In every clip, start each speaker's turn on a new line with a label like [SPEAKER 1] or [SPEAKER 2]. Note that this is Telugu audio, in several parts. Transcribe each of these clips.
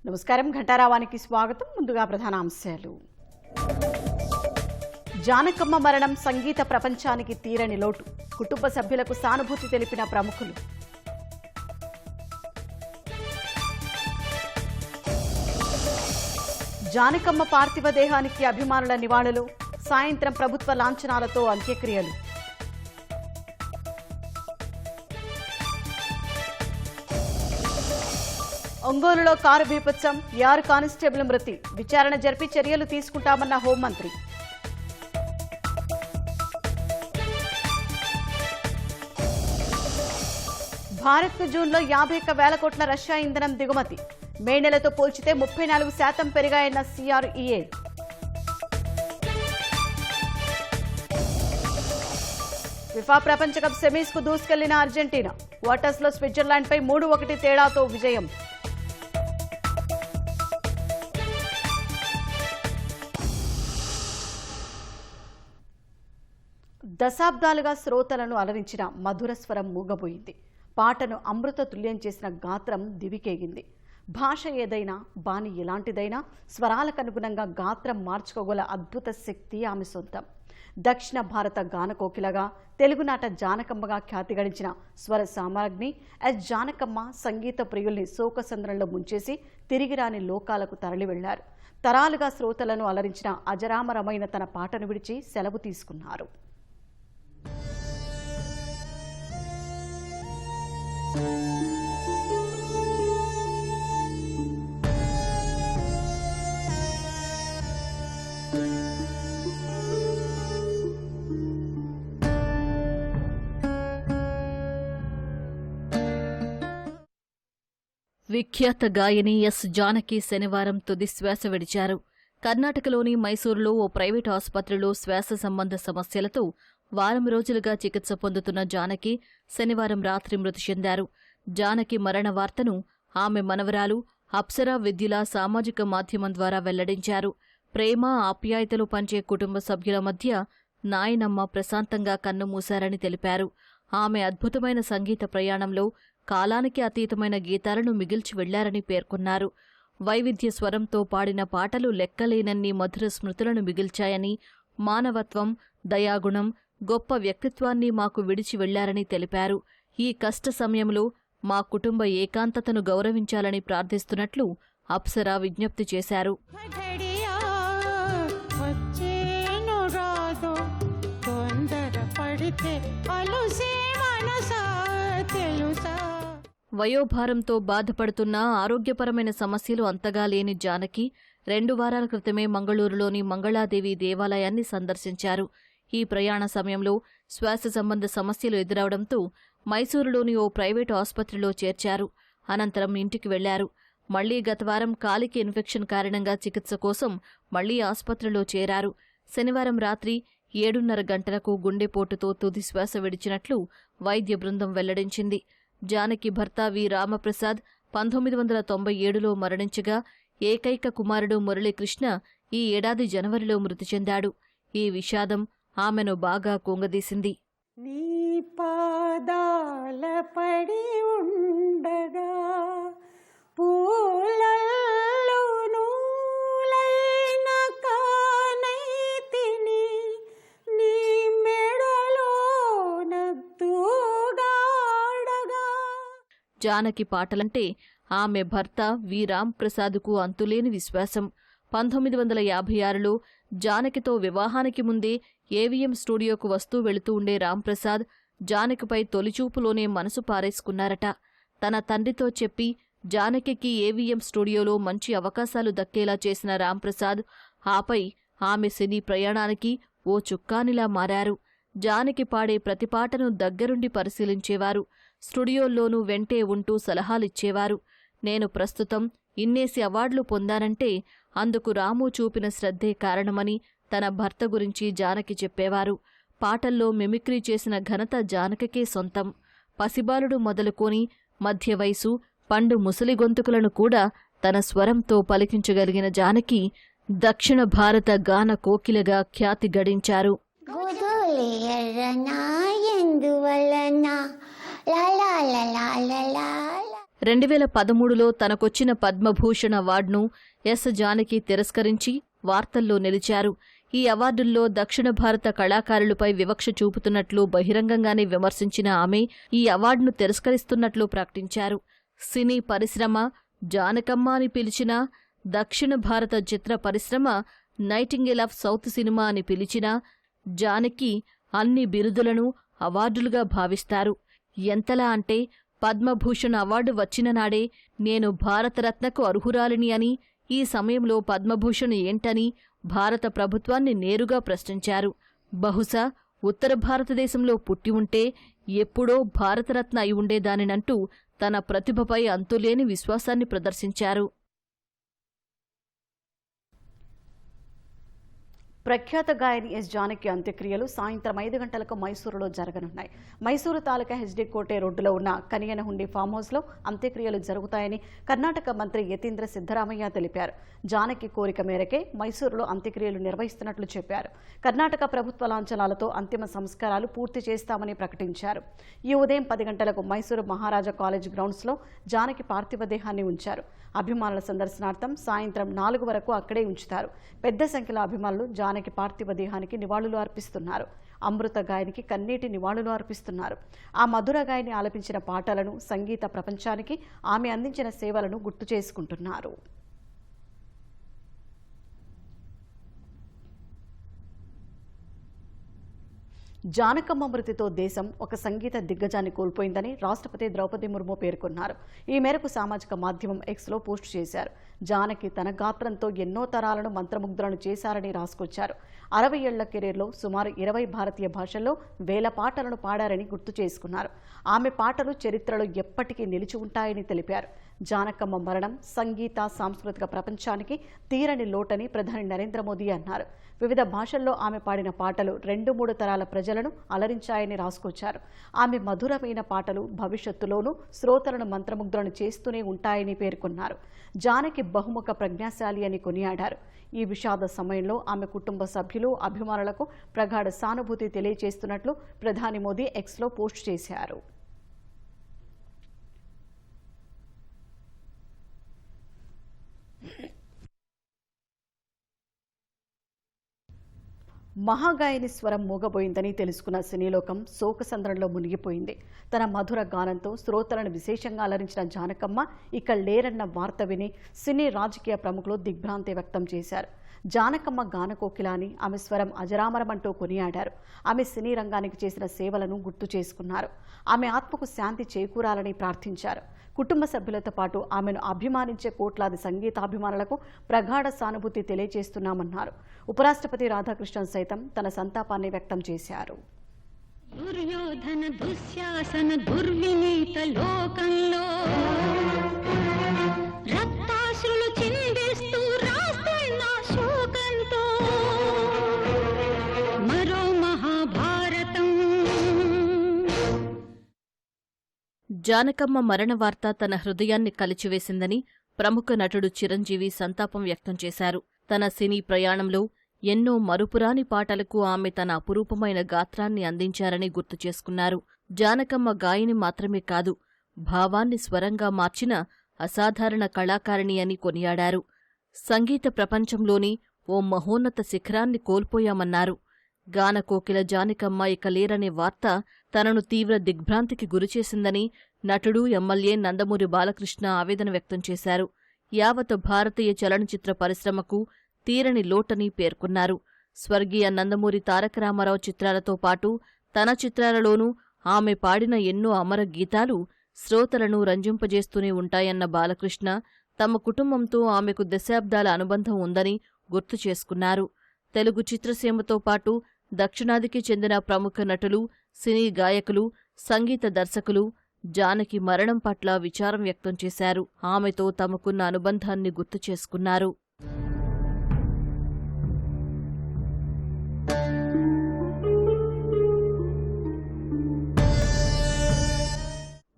[SPEAKER 1] నమస్కారం. ఘంటారావానికి స్వాగతం. ముందుగా ప్రధాన అంశాలు. జానకమ్మ మరణం సంగీత ప్రపంచానికి తీరని లోటు. కుటుంబ సభ్యులకు సానుభూతి తెలిపిన ప్రముఖులు. జానకమ్మ పార్థివ దేహానికి అభిమానుల నివాళులు. సాయంత్రం ప్రభుత్వ లాంఛనాలతో అంత్యక్రియలు. ఒంగోలులో కారు బీభత్సం. 6 కానిస్టేబుల్ మృతి. విచారణ జరిపి చర్యలు తీసుకుంటామన్న హోంమంత్రి. భారత్కు జూన్లో 51,000 కోట్ల రష్యా ఇంధనం దిగుమతి. మే నెలతో పోల్చితే 34% పెరిగాయన్న CREA. ఫిఫా ప్రపంచ కప్ సెమీస్కు దూసుకెళ్లిన అర్జెంటీనా. క్వార్టర్స్లో స్విట్జర్లాండ్పై 3-1 తేడాతో విజయం. దశాబ్దాలుగా శ్రోతలను అలరించిన మధుర స్వరం మూగబోయింది. పాటను అమృత తుల్యం చేసిన గాత్రం దివికేగింది. భాష ఏదైనా, బాణి ఎలాంటిదైనా స్వరాలకనుగుణంగా గాత్రం మార్చుకోగల అద్భుత శక్తి ఆమె సొంతం. దక్షిణ భారత గానకోకిలగా, తెలుగునాట జానకమ్మగా ఖ్యాతి గడించిన స్వర సామ్రాజ్ఞి ఎస్ జానకమ్మ సంగీత ప్రియుల్ని శోకసంద్రంలో ముంచేసి తిరిగిరాని లోకాలకు తరలి వెళ్లారు. తరాలుగా శ్రోతలను అలరించిన అజరామరమైన తన పాటను విడిచి సెలవు తీసుకున్నారు.
[SPEAKER 2] విఖ్యాత గాయని ఎస్ జానకి శనివారం తుది శ్వాస విడిచారు. కర్ణాటకలోని మైసూరులో ఓ ప్రైవేటు ఆసుపత్రిలో శ్వాస సంబంధ సమస్యలతో వారం రోజులుగా చికిత్స పొందుతున్న జానకి శనివారం రాత్రి మృతి చెందారు. జానకి మరణ వార్తను ఆమె మనవరాలు అప్సరా విద్యుల సామాజిక మాధ్యమం ద్వారా వెల్లడించారు. ప్రేమ, ఆప్యాయతలు పంచే కుటుంబ సభ్యుల మధ్య నాయనమ్మ ప్రశాంతంగా కన్నుమూశారని తెలిపారు. ఆమె అద్భుతమైన సంగీత ప్రయాణంలో కాలానికి అతీతమైన గీతాలను మిగిల్చి వెళ్లారని పేర్కొన్నారు. వైవిధ్య స్వరంతో పాడిన పాటలు లెక్కలేనన్ని మధుర స్మృతులను మిగిల్చాయని, మానవత్వం, దయాగుణం, గొప్ప వ్యక్తిత్వాన్ని మాకు విడిచి వెళ్లారని తెలిపారు. ఈ కష్ట సమయంలో మా కుటుంబ ఏకాంతతను గౌరవించాలని ప్రార్థిస్తున్నట్లు అప్సరా విజ్ఞప్తి చేశారు. వయోభారంతో బాధపడుతున్న ఆరోగ్యపరమైన సమస్యలు అంతగా లేని జానకి 2 వారాల క్రితమే మంగళూరులోని మంగళాదేవి దేవాలయాన్ని సందర్శించారు. ఈ ప్రయాణ సమయంలో శ్వాస సంబంధ సమస్యలు ఎదురవడంతో మైసూరులోని ఓ ప్రైవేటు ఆసుపత్రిలో చేర్చారు. అనంతరం ఇంటికి వెళ్లారు. మళ్లీ గతవారం కాలికి ఇన్ఫెక్షన్ కారణంగా చికిత్స కోసం మళ్లీ ఆసుపత్రిలో చేరారు. శనివారం రాత్రి 7:30 గంటలకు గుండెపోటుతో తుది శ్వాస విడిచినట్లు వైద్య బృందం వెల్లడించింది. జానకి భర్త వి రామప్రసాద్ 1997లో మరణించగా ఏకైక కుమారుడు మురళీకృష్ణ ఈ ఏడాది జనవరిలో మృతి చెందాడు. ఈ విషాదం ఆమెను బాగా కుంగదీసింది.
[SPEAKER 3] నీ పాదాల పడి ఉండగా పూలల్లో నూలైన కానైతిని నీ మెడలో నత్తుగాడగా.
[SPEAKER 2] జానకి పాటలంటే ఆమె భర్త వి రాంప్రసాద్కు అంతులేని విశ్వాసం. 1956లో జానకితో వివాహానికి ముందే ఏవిఎం స్టూడియోకు వస్తూ వెళుతూ ఉండే రాంప్రసాద్ జానకిపై తొలిచూపులోనే మనసు పారేసుకున్నారట. తన తండ్రితో చెప్పి జానకికి ఏవిఎం స్టూడియోలో మంచి అవకాశాలు దక్కేలా చేసిన రాంప్రసాద్ ఆపై ఆమె సినీ ప్రయాణానికి ఓ చుక్కానిలా మారారు. జానకి పాడే ప్రతి పాటను దగ్గరుండి పరిశీలించేవారు. స్టూడియోల్లోనూ వెంటే ఉంటూ సలహాలిచ్చేవారు. నేను ప్రస్తుతం ఇన్నేసి అవార్డులు పొందానంటే అందుకు రాము చూపిన శ్రద్ధే కారణమని తన భర్త గురించి జానకి చెప్పేవారు. పాటల్లో మిమిక్రీ చేసిన ఘనత జానకికే సొంతం. పసిబాలుడు మొదలుకొని మధ్య వయసు, పండు ముసలి గొంతుకులను కూడా తన స్వరంతో పలికించగలిగిన జానకి దక్షిణ భారత గాన కోకిలగా ఖ్యాతి గడించారు. 2013లో తనకొచ్చిన పద్మభూషణ్ అవార్డును ఎస్ జానకి తిరస్కరించి వార్తల్లో నిలిచారు. ఈ అవార్డుల్లో దక్షిణ భారత కళాకారులపై వివక్ష చూపుతున్నట్లు బహిరంగంగానే విమర్శించిన ఆమె ఈ అవార్డును తిరస్కరిస్తున్నట్లు ప్రకటించారు. సినీ పరిశ్రమ జానకమ్మ అని పిలిచినా, దక్షిణ భారత చిత్ర పరిశ్రమ నైటింగేల్ ఆఫ్ సౌత్ సినిమా అని పిలిచినా జానకి అన్ని బిరుదులను అవార్డులుగా భావిస్తారు. ఎంతలా అంటే పద్మభూషణ్ అవార్డు వచ్చిన నాడే నేను భారతరత్నకు అర్హురాలిని అని, ఈ సమయంలో పద్మభూషణ్ ఏంటని భారత ప్రభుత్వాన్ని నేరుగా ప్రశ్నించారు. బహుశా ఉత్తర భారతదేశంలో పుట్టి ఉంటే ఎప్పుడో భారతరత్న అయి ఉండేదానినంటూ తన ప్రతిభపై అంతులేని విశ్వాసాన్ని ప్రదర్శించారు.
[SPEAKER 1] ప్రఖ్యాత గాయని ఎస్ జానకి అంత్యక్రియలు సాయంత్రం 5 గంటలకు మైసూరులో జరగనున్నాయి. మైసూరు తాలూకా హెచ్డి కోటే రోడ్డులో ఉన్న కనియనహుండి ఫామ్ హౌస్లో అంత్యక్రియలు జరుగుతాయని కర్ణాటక మంత్రి యతీంద్ర సిద్ధరామయ్య తెలిపారు. జానకి కోరిక మేరకే మైసూరులో అంత్యక్రియలు నిర్వహిస్తున్నట్లు చెప్పారు. కర్ణాటక ప్రభుత్వ లాంఛనాలతో అంతిమ సంస్కారాలు పూర్తి చేస్తామని ప్రకటించారు. ఈ ఉదయం 10 గంటలకు మైసూరు మహారాజా కాలేజ్ గ్రౌండ్స్లో జానకి పార్థివ దేహాన్ని ఉంచారు. అభిమానుల సందర్శనార్థం సాయంత్రం 4 వరకు అక్కడే ఉంచుతారు. పెద్ద సంఖ్యలో అభిమానులు జానకి పార్థివ దేహానికి నివాళులు అర్పిస్తున్నారు. అమృత గాయనికి కన్నీటి నివాళులు అర్పిస్తున్నారు. ఆ మధుర గాయని ఆలపించిన పాటలను, సంగీత ప్రపంచానికి ఆమె అందించిన సేవలను గుర్తు చేసుకుంటున్నారు. జానకమ్మ మృతితో దేశం ఒక సంగీత దిగ్గజాన్ని కోల్పోయిందని రాష్ట్రపతి ద్రౌపది ముర్ము పేర్కొన్నారు. ఈ మేరకు సామాజిక మాధ్యమం ఎక్స్లో పోస్టు చేశారు. జానకి తన గాత్రంతో ఎన్నో తరాలను మంత్రముగ్ధులను చేశారని రాసుకొచ్చారు. 60 ఏళ్ల కెరీర్లో సుమారు 20 భారతీయ భాషల్లో వేల పాటలను పాడారని గుర్తు చేసుకున్నారు. ఆమె పాటలు చరిత్రలో ఎప్పటికీ నిలిచి ఉంటాయని తెలిపారు. జానకమ్మ మరణం సంగీత సాంస్కృతిక ప్రపంచానికి తీరని లోటని ప్రధాని నరేంద్ర మోదీ అన్నారు. వివిధ భాషల్లో ఆమె పాడిన పాటలు 2-3 తరాల ప్రజలను అలరించాయని రాసుకొచ్చారు. ఆమె మధురమైన పాటలు భవిష్యత్తులోనూ శ్రోతలను మంత్రముగ్ధులను చేస్తూనే ఉంటాయని పేర్కొన్నారు. జానకి బహుముఖ ప్రజ్ఞాశాలి అని కొనియాడారు. ఈ విషాద సమయంలో ఆమె కుటుంబ సభ్యులు, అభిమానులకు ప్రగాఢ సానుభూతి తెలియజేస్తున్నట్లు ప్రధాని మోదీ ఎక్స్లో పోస్ట్ చేశారు. మహాగాయని స్వరం మూగబోయిందని తెలుసుకున్న సినీలోకం శోకసంద్రంలో మునిగిపోయింది. తన మధుర గానంతో శ్రోతలను విశేషంగా అలరించిన జానకమ్మ ఇక లేరన్న వార్త విని సినీ రాజకీయ ప్రముఖులు దిగ్భ్రాంతి వ్యక్తం చేశారు. జానకమ్మ గానకోకిల అని, ఆమె స్వరం అజరామరమంటూ కొనియాడారు. ఆమె సినీ రంగానికి చేసిన సేవలను గుర్తు చేసుకున్నారు. ఆమె ఆత్మకు శాంతి చేకూరాలని ప్రార్థించారు. కుటుంబ సభ్యులతో పాటు ఆమెను అభిమానించే కోట్లాది సంగీతాభిమానులకు ప్రగాఢ సానుభూతి తెలియజేస్తున్నామన్నారు. ఉపరాష్ట్రపతి రాధాకృష్ణన్ సైతం తన సంతాపాన్ని వ్యక్తం చేశారు.
[SPEAKER 4] దుర్యోధన దుశ్శాసన దుర్వినీత లోకంలో రక్తాశ్రులు చిందిస్తూ రాస్తున్న శోకంతో మరో మహాభారతం.
[SPEAKER 2] జానకమ్మ మరణ వార్త తన హృదయాన్ని కలిచివేసిందని ప్రముఖ నటుడు చిరంజీవి సంతాపం వ్యక్తం చేశారు. తన సినీ ప్రయాణంలో ఎన్నో మరుపురాని పాటలకు ఆమె తన అపురూపమైన గాత్రాన్ని అందించారని గుర్తు చేసుకున్నారు. జానకమ్మ గాయని మాత్రమే కాదు, భావాన్ని స్వరంగా మార్చిన అసాధారణ కళాకారిణి అని కొనియాడారు. సంగీత ప్రపంచంలోని ఓ మహోన్నత శిఖరాన్ని కోల్పోయామన్నారు. గానకోకిల జానకమ్మ ఇక లేరనే వార్త తనను తీవ్ర దిగ్భ్రాంతికి గురిచేసిందని నటుడు, ఎమ్మెల్యే నందమూరి బాలకృష్ణ ఆవేదన వ్యక్తం చేశారు. యావత్ భారతీయ చలనచిత్ర పరిశ్రమకు తీరని లోటని పేర్కొన్నారు. స్వర్గీయ నందమూరి తారక రామారావు చిత్రాలతో పాటు తన చిత్రాలలోనూ ఆమె పాడిన ఎన్నో అమర గీతాలు శ్రోతలను రంజింపజేస్తూనే ఉంటాయన్న బాలకృష్ణ తమ కుటుంబంతో ఆమెకు దశాబ్దాల అనుబంధం ఉందని గుర్తు చేసుకున్నారు. తెలుగు చిత్రసీమతో పాటు దక్షిణాదికి చెందిన ప్రముఖ నటులు, సినీ గాయకులు, సంగీత దర్శకులు జానకి మరణం పట్ల విచారం వ్యక్తం చేశారు. ఆమెతో తమకున్న అనుబంధాన్ని గుర్తు చేసుకున్నారు.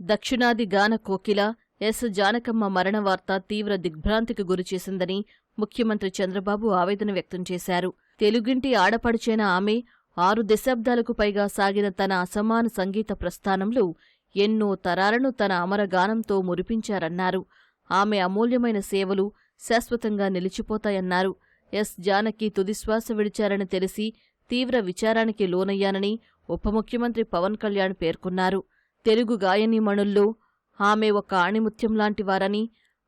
[SPEAKER 2] దక్షిణాది గాన కోకిల ఎస్ జానకమ్మ మరణ వార్త తీవ్ర దిగ్భ్రాంతికి గురిచేసిందని ముఖ్యమంత్రి చంద్రబాబు ఆవేదన వ్యక్తం చేశారు. తెలుగింటి ఆడపడిచైన ఆమె 6 దశాబ్దాలకు పైగా సాగిన తన అసమాన సంగీత ప్రస్థానంలో ఎన్నో తరాలను తన అమరగానంతో మురిపించారన్నారు. ఆమె అమూల్యమైన సేవలు శాశ్వతంగా నిలిచిపోతాయన్నారు. ఎస్ జానకి తుదిశ్వాస విడిచారని తెలిసి తీవ్ర విచారానికి లోనయ్యానని ఉప ముఖ్యమంత్రి పవన్ కళ్యాణ్ పేర్కొన్నారు. తెలుగు గాయనీమణుల్లో ఆమె ఒక ఆణిముత్యంలాంటివారని,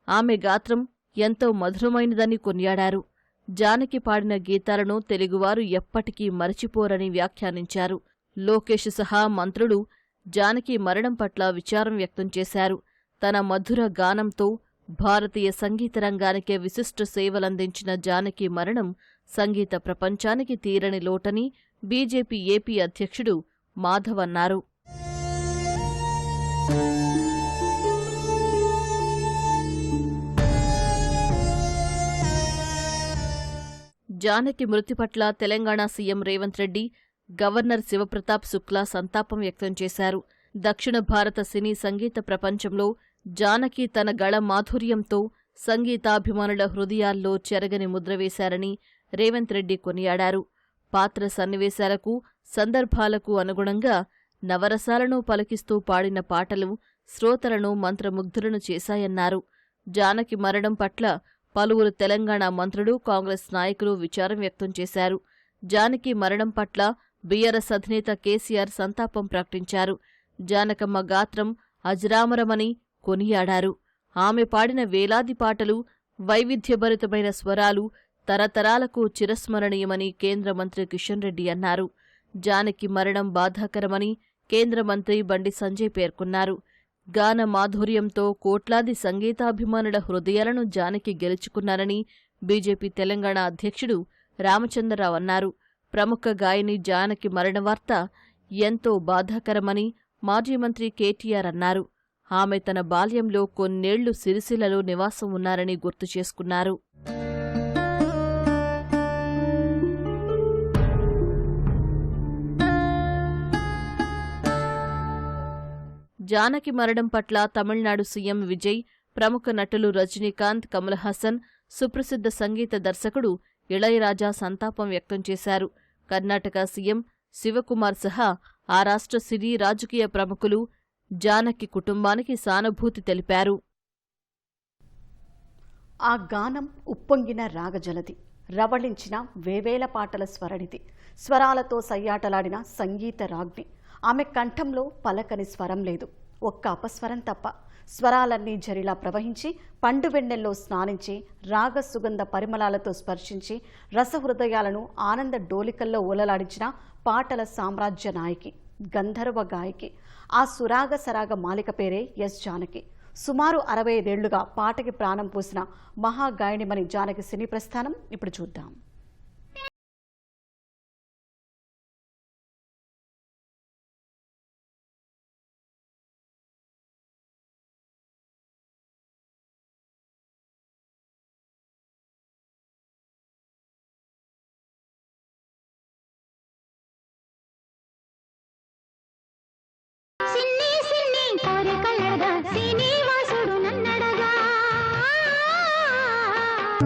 [SPEAKER 2] ఆమె గాత్రం ఎంతో మధురమైనదని కొనియాడారు. జానకి పాడిన గీతాలను తెలుగువారు ఎప్పటికీ మరచిపోరని వ్యాఖ్యానించారు. లోకేష్ సహా మంత్రులు జానకి మరణం పట్ల విచారం వ్యక్తం చేశారు. తన మధుర గానంతో భారతీయ సంగీత రంగానికే విశిష్ట సేవలందించిన జానకి మరణం సంగీత ప్రపంచానికి తీరని లోటని బీజేపీ ఏపీ అధ్యక్షుడు మాధవ్ అన్నారు. జానకి మృతి పట్ల తెలంగాణ సీఎం రేవంత్ రెడ్డి, గవర్నర్ శివప్రతాప్ శుక్లా సంతాపం వ్యక్తం చేశారు. దక్షిణ భారత సినీ సంగీత ప్రపంచంలో జానకి తన గళ మాధుర్యంతో సంగీతాభిమానుల హృదయాల్లో చెరగని ముద్ర వేశారని రేవంత్ రెడ్డి కొనియాడారు. పాత్ర సన్నివేశాలకు, సందర్భాలకు అనుగుణంగా నవరసాలను పలికిస్తూ పాడిన పాటలు శ్రోతలను మంత్రముగ్ధులను చేశాయన్నారు. జానకి మరణం పట్ల పలువురు తెలంగాణ మంత్రులు, కాంగ్రెస్ నాయకులు విచారం వ్యక్తం చేశారు. జానకి మరణం పట్ల బీఆర్ఎస్ అధినేత కేసీఆర్ సంతాపం ప్రకటించారు. జానకమ్మ గాత్రం అజరామరమని కొనియాడారు. ఆమె పాడిన వేలాది పాటలు, వైవిధ్యభరితమైన స్వరాలు తరతరాలకు చిరస్మరణీయమని కేంద్ర మంత్రి కిషన్ రెడ్డి అన్నారు. జానకి మరణం బాధాకరమని కేంద్ర మంత్రి బండి సంజయ్ పేర్కొన్నారు. గాన మాధుర్యంతో కోట్లాది సంగీతాభిమానుల హృదయాలను జానకి గెలుచుకున్నారని బీజేపీ తెలంగాణ అధ్యక్షుడు రామచంద్రరావు అన్నారు. ప్రముఖ గాయని జానకి మరణ వార్త ఎంతో బాధాకరమని మాజీ మంత్రి కేటీఆర్ అన్నారు. ఆమె తన బాల్యంలో కొన్నేళ్లు సిరిసిల్లలో నివాసం ఉన్నారని గుర్తు చేసుకున్నారు. జానకి మరణం పట్ల తమిళనాడు సీఎం విజయ్, ప్రముఖ నటులు రజనీకాంత్, కమల్ హాసన్, సుప్రసిద్ధ సంగీత దర్శకుడు ఇళయరాజా సంతాపం వ్యక్తం చేశారు. కర్ణాటక సీఎం శివకుమార్ సహా ఆ రాష్ట్ర సినీ రాజకీయ ప్రముఖులు జానకి కుటుంబానికి సానుభూతి తెలిపారు.
[SPEAKER 1] ఆ గానం ఉప్పొంగిన రాగజలది, రవళించిన వేవేల పాటల స్వరణిది, స్వరాలతో సయ్యాటలాడిన సంగీత రాగ్ని. ఆమె కంఠంలో పలకని స్వరం లేదు, ఒక్క అపస్వరం తప్ప. స్వరాలన్నీ జరిలా ప్రవహించి, పండు వెన్నెల్లో స్నానించి, రాగ సుగంధ పరిమళాలతో స్పర్శించి, రసహృదయాలను ఆనంద డోలికల్లో ఓలలాడించిన పాటల సామ్రాజ్య నాయకి, గంధర్వ గాయకి. ఆ సురాగ సరాగ మాలిక పేరే ఎస్ జానకి. సుమారు 65 ఏళ్లుగా పాటకి ప్రాణం పోసిన మహాగాయనిమణి జానకి సినీ ప్రస్థానం ఇప్పుడు చూద్దాం.
[SPEAKER 4] సిన్ని సిన్ని కోరికలగా శ్రీనివాసుడు నన్నడగా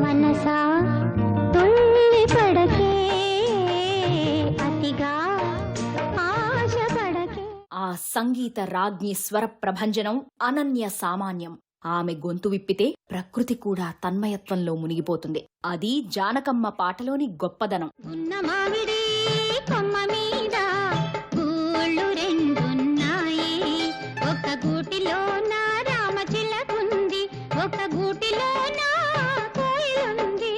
[SPEAKER 4] మనసా తుల్లి పడకే అతిగా ఆశ పడకే.
[SPEAKER 5] ఆ సంగీత రాజ్ఞి స్వర ప్రభంజనం అనన్య సామాన్యం. ఆమె గొంతు విప్పితే ప్రకృతి కూడా తన్మయత్వంలో మునిగిపోతుంది. అది జానకమ్మ పాటలోని గొప్పదనం.
[SPEAKER 4] ఉన్న మామిడి కొమ్మ మీద గూళ్ళు రెండున్నాయి, ఒక గూటిలో నా రామచిలకుంది, ఒక గూటిలో నా కోయిలుంది.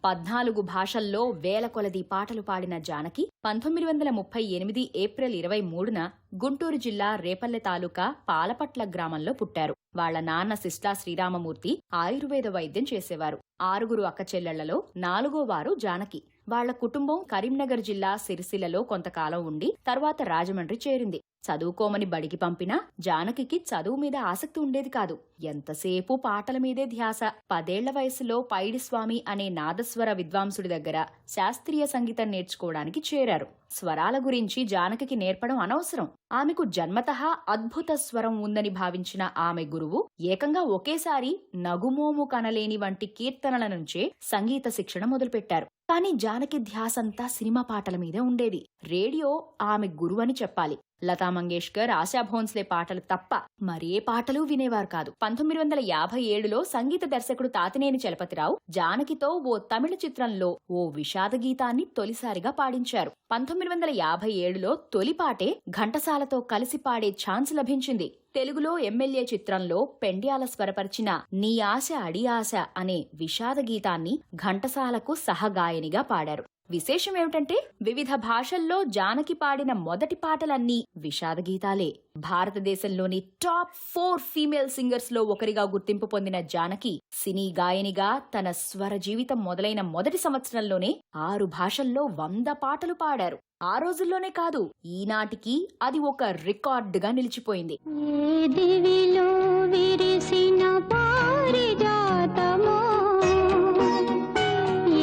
[SPEAKER 5] 14 భాషల్లో వేల కొలది పాటలు పాడిన జానకి 1938 ఏప్రిల్ 23న గుంటూరు జిల్లా రేపల్లె తాలూకా పాలపట్ల గ్రామంలో పుట్టారు. వాళ్ల నాన్న సిస్లా శ్రీరామమూర్తి ఆయుర్వేద వైద్యం చేసేవారు. 6 అక్క చెల్లెళ్లలో 4వ వారు జానకి. వాళ్ల కుటుంబం కరీంనగర్ జిల్లా సిరిసిల్లలో కొంతకాలం ఉండి తర్వాత రాజమండ్రి చేరింది. చదువుకోమని బడికి పంపినా జానకికి చదువు మీద ఆసక్తి ఉండేది కాదు. ఎంతసేపు పాటల మీదే ధ్యాస. 10 ఏళ్ల వయసులో పైడిస్వామి అనే నాదస్వర విద్వాంసుడి దగ్గర శాస్త్రీయ సంగీతం నేర్చుకోవడానికి చేరారు. స్వరాల గురించి జానకికి నేర్పడం అనవసరం. ఆమెకు జన్మతః అద్భుత స్వరం ఉందని భావించిన ఆమె గురువు ఏకంగా ఒకేసారి నగుమోము కనలేని వంటి కీర్తనల నుంచే సంగీత శిక్షణ మొదలుపెట్టారు. కానీ జానకి ధ్యాసంతా సినిమా పాటల మీదే ఉండేది. రేడియో ఆమె గురువని చెప్పాలి. లతా మంగేష్కర్, ఆశా భోన్స్లే పాటలు తప్ప మరే పాటలు వినేవారు కాదు. 1957లో సంగీత దర్శకుడు తాతినేని చలపతిరావు జానకితో ఓ తమిళ చిత్రంలో ఓ విషాద గీతాన్ని తొలిసారిగా పాడించారు. 1957లో తొలి పాటే ఘంటసాలతో కలిసి పాడే ఛాన్స్ లభించింది. తెలుగులో ఎమ్మెల్యే చిత్రంలో పెండ్యాల స్వరపరిచిన నీ ఆశ అడి ఆశ అనే విషాద గీతాన్ని ఘంటసాలకు సహగాయనిగా పాడారు. విశేషమేమిటంటే వివిధ భాషల్లో జానకి పాడిన మొదటి పాటలన్నీ విషాద గీతాలే. భారతదేశంలోని టాప్ 4 ఫీమేల్ సింగర్స్ లో ఒకరిగా గుర్తింపు పొందిన జానకి సినీ గాయనిగా తన స్వర జీవితం మొదలైన మొదటి సంవత్సరంలోనే 6 భాషల్లో 100 పాటలు పాడారు. ఆ రోజుల్లోనే కాదు, ఈనాటికి అది ఒక రికార్డుగా నిలిచిపోయింది.
[SPEAKER 4] ఏ దివిలో విరిసిన పారిజాతమో,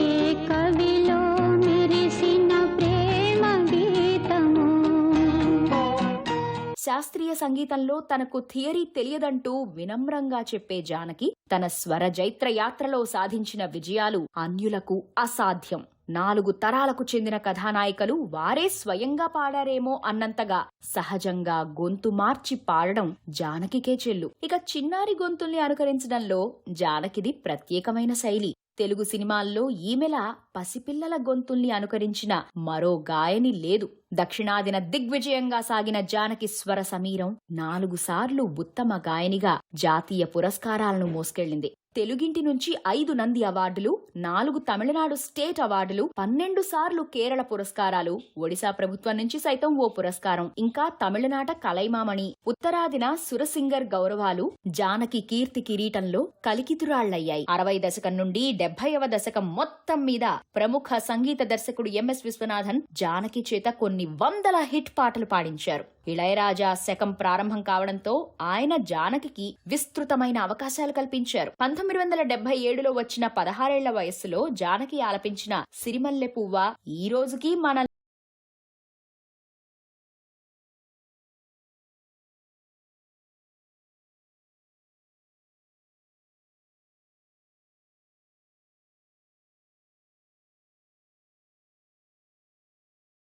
[SPEAKER 4] ఏ కవిలో మెరిసిన ప్రేమ గీతమో.
[SPEAKER 5] శాస్త్రీయ సంగీతంలో తనకు థియరీ తెలియదంటూ వినమ్రంగా చెప్పే జానకి తన స్వర జైత్ర యాత్రలో సాధించిన విజయాలు అన్యులకు అసాధ్యం. 4 తరాలకు చెందిన కథానాయికలు వారే స్వయంగా పాడారేమో అన్నంతగా సహజంగా గొంతు మార్చి పాడడం జానకికే చెల్లు. ఇక చిన్నారి గొంతుల్ని అనుకరించడంలో జానకిది ప్రత్యేకమైన శైలి. తెలుగు సినిమాల్లో ఈమెలా పసిపిల్లల గొంతుల్ని అనుకరించిన మరో గాయని లేదు. దక్షిణాదిన దిగ్విజయంగా సాగిన జానకి స్వర సమీరం 4 సార్లు ఉత్తమ గాయనిగా జాతీయ పురస్కారాలను మోసుకెళ్లింది. తెలుగింటి నుంచి 5 నంది అవార్డులు, 4 తమిళనాడు స్టేట్ అవార్డులు, 12 సార్లు కేరళ పురస్కారాలు, ఒడిశా ప్రభుత్వం నుంచి సైతం ఓ పురస్కారం, ఇంకా తమిళనాట కలైమామణి, ఉత్తరాదిన సురసింగర్ గౌరవాలు జానకి కీర్తి కిరీటంలో కలికితురాళ్లయ్యాయి. 60 దశకం నుండి 70వ దశకం మొత్తం మీద ప్రముఖ సంగీత దర్శకుడు ఎంఎస్ విశ్వనాథన్ జానకి చేత కొన్ని వందల హిట్ పాటలు పాడించారు. ఇళయరాజా శకం ప్రారంభం కావడంతో ఆయన జానకికి విస్తృతమైన అవకాశాలు కల్పించారు. 1977లో వచ్చిన 16 ఏళ్ల వయస్సులో జానకి ఆలపించిన సిరిమల్లె పువ్వా ఈ రోజుకి మన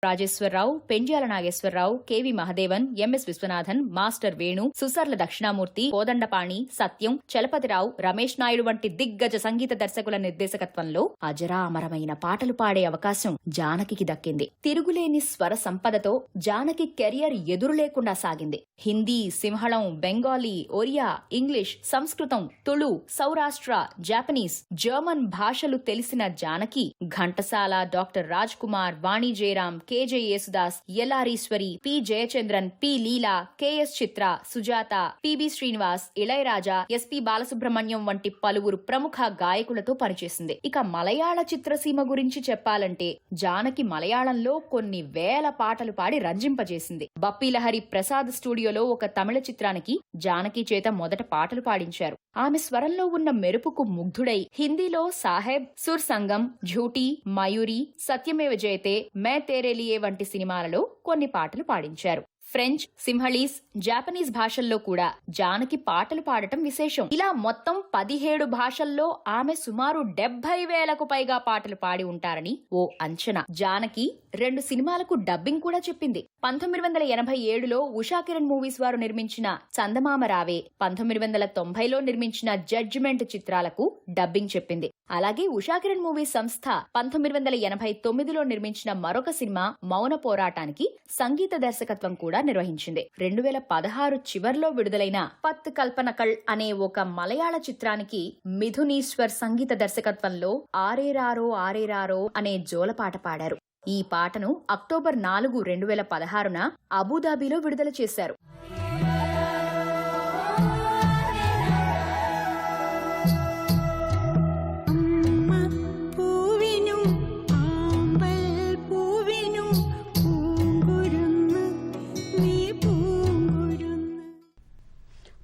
[SPEAKER 5] Rajeswararao, Pendyala Nageswararao, K V Mahadevan, M S Viswanathan, master Venu, Susarla Dakshinamurthy, Kodandapani, Satyam, Chalapathirao, Ramesh Naidu వంటి దిగ్గజ సంగీత దర్శకుల నిర్దేశకత్వంలో అజరామరమైన పాటలు పాడే అవకాశం జానకికి దక్కింది. తిరుగులేని స్వర సంపదతో జానకి కెరియర్ ఎదురులేకుండా సాగింది. Hindi, Simhalam, Bengali, Oriya, English, Sanskritam, Tulu, Saurashtra, Japanese, German భాషలు తెలిసిన Janaki Ghantasala, doctor Raj Kumar, Vani Jayaram, K J Yesudas, L R Eswari, P Jayachandran, P Leela, K S Chithra, Sujatha, P B Srinivas, Ilaiyaraaja, S P Balasubrahmanyam వంటి పలువురు ప్రముఖ గాయకులతో పనిచేసింది. ఇక మలయాళ చిత్రసీమ గురించి చెప్పాలంటే జానకి మలయాళంలో కొన్ని వేల పాటలు పాడి రంజింపజేసింది. బప్పీలహరి ప్రసాద్ స్టూడియోలో ఒక తమిళ చిత్రానికి జానకి చేత మొదట పాటలు పాడించారు. ఆమె స్వరంలో ఉన్న మెరుపుకు ముగ్ధుడై హిందీలో సాహెబ్, సుర్ సంగం, ఝూటీ, మయూరి, సత్యమేవ జయతే, మే తేరే లియే వంటి సినిమాలలో కొన్ని పాటలు పాడించారు. ఫ్రెంచ్, సింహళీస్, జాపనీస్ భాషల్లో కూడా జానకి పాటలు పాడటం విశేషం. ఇలా మొత్తం 17 భాషల్లో ఆమె సుమారు 70,000కు పైగా పాటలు పాడి ఉంటారని ఓ అంచనా. జానకి 2 సినిమాలకు డబ్బింగ్ కూడా చెప్పింది. 1987లో ఉషా కిరణ్ మూవీస్ వారు నిర్మించిన చందమామ రావే, 1990లో నిర్మించిన జడ్జిమెంట్ చిత్రాలకు డబ్బింగ్ చెప్పింది. అలాగే ఉషా కిరణ్ మూవీస్ సంస్థ 1989లో నిర్మించిన మరొక సినిమా మౌన పోరాటానికి సంగీత దర్శకత్వం కూడా నిర్వహించింది. 2016 చివర్లో విడుదలైన పత్ కల్పనకళ్ అనే ఒక మలయాళ చిత్రానికి మిథునీశ్వర్ సంగీత దర్శకత్వంలో ఆరేరారో ఆరేరారో అనే జోలపాట పాడారు. ఈ పాటను అక్టోబర్ 4, 2016న అబుదాబిలో విడుదల చేశారు.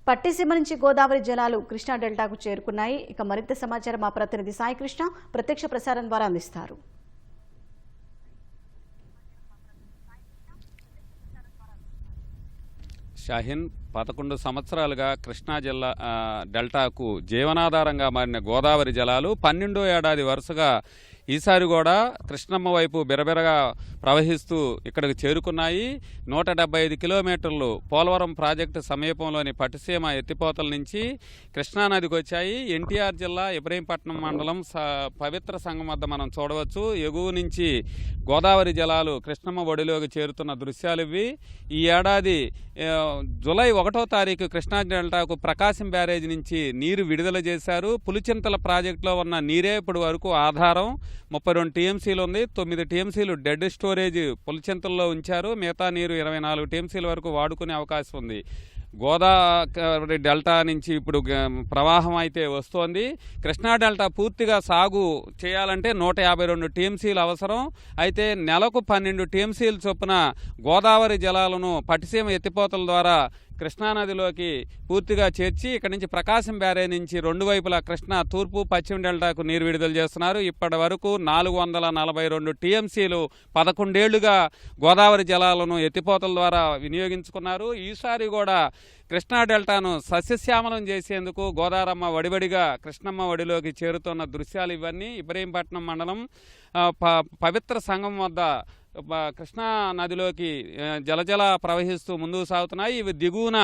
[SPEAKER 1] పట్టిసీమ నుంచి గోదావరి జలాలు కృష్ణా డెల్టాకు చేరుకున్నాయి. ఇక మరింత సమాచారం మా ప్రతినిధి సాయి కృష్ణ ప్రత్యక్ష ప్రసారం ద్వారా అందిస్తారు.
[SPEAKER 6] షాహిన్, 11 సంవత్సరాలుగా కృష్ణా జిల్లా డెల్టాకు జీవనాధారంగా మారిన గోదావరి జలాలు 12వ ఏడాది వరుసగా ఈసారి కూడా కృష్ణమ్మ వైపు బిరబిరగా ప్రవహిస్తూ ఇక్కడికి చేరుకున్నాయి. 175 కిలోమీటర్లు పోలవరం ప్రాజెక్టు సమీపంలోని పట్టిసీమ ఎత్తిపోతల నుంచి కృష్ణానదికి వచ్చాయి. ఎన్టీఆర్ జిల్లా ఇబ్రహీంపట్నం మండలం పవిత్ర సంఘం వద్ద మనం చూడవచ్చు. ఎగువ నుంచి గోదావరి జలాలు కృష్ణమ్మ ఒడిలోకి చేరుతున్న దృశ్యాలు ఇవి. ఈ ఏడాది జూలై 1వ తారీఖు కృష్ణా డెల్టాకు ప్రకాశం బ్యారేజ్ నుంచి నీరు విడుదల చేశారు. పులిచింతల ప్రాజెక్టులో ఉన్న నీరే ఇప్పటి వరకు ఆధారం. 32 టీఎంసీలు ఉంది. 9 టీఎంసీలు డెడ్ స్టోరేజ్ పులిచింతల్లో ఉంచారు. మిగతా నీరు 24 టీఎంసీల వరకు వాడుకునే అవకాశం ఉంది. గోదావరి డెల్టా నుంచి ఇప్పుడు ప్రవాహం అయితే వస్తోంది. కృష్ణా డెల్టా పూర్తిగా సాగు చేయాలంటే 152 టీఎంసీలు అవసరం. అయితే నెలకు 12 టీఎంసీల చొప్పున గోదావరి జలాలను పట్టిసీమ ఎత్తిపోతల ద్వారా కృష్ణానదిలోకి పూర్తిగా చేర్చి ఇక్కడి నుంచి ప్రకాశం బ్యారేజ్ నుంచి 2 వైపులా కృష్ణా తూర్పు పశ్చిమ డెల్టాకు నీరు విడుదల చేస్తున్నారు. ఇప్పటి వరకు 442 టీఎంసీలు 11 ఏళ్లుగా గోదావరి జలాలను ఎత్తిపోతల ద్వారా వినియోగించుకున్నారు. ఈసారి కూడా కృష్ణా డెల్టాను సస్యశ్యామలం చేసేందుకు గోదారమ్మ వడివడిగా కృష్ణమ్మ ఒడిలోకి చేరుతున్న దృశ్యాలు ఇవన్నీ. ఇబ్రహీంపట్నం మండలం పవిత్ర సంఘం వద్ద కృష్ణా నదిలోకి జలజల ప్రవహిస్తూ ముందుకు సాగుతున్నాయి. ఇవి దిగువన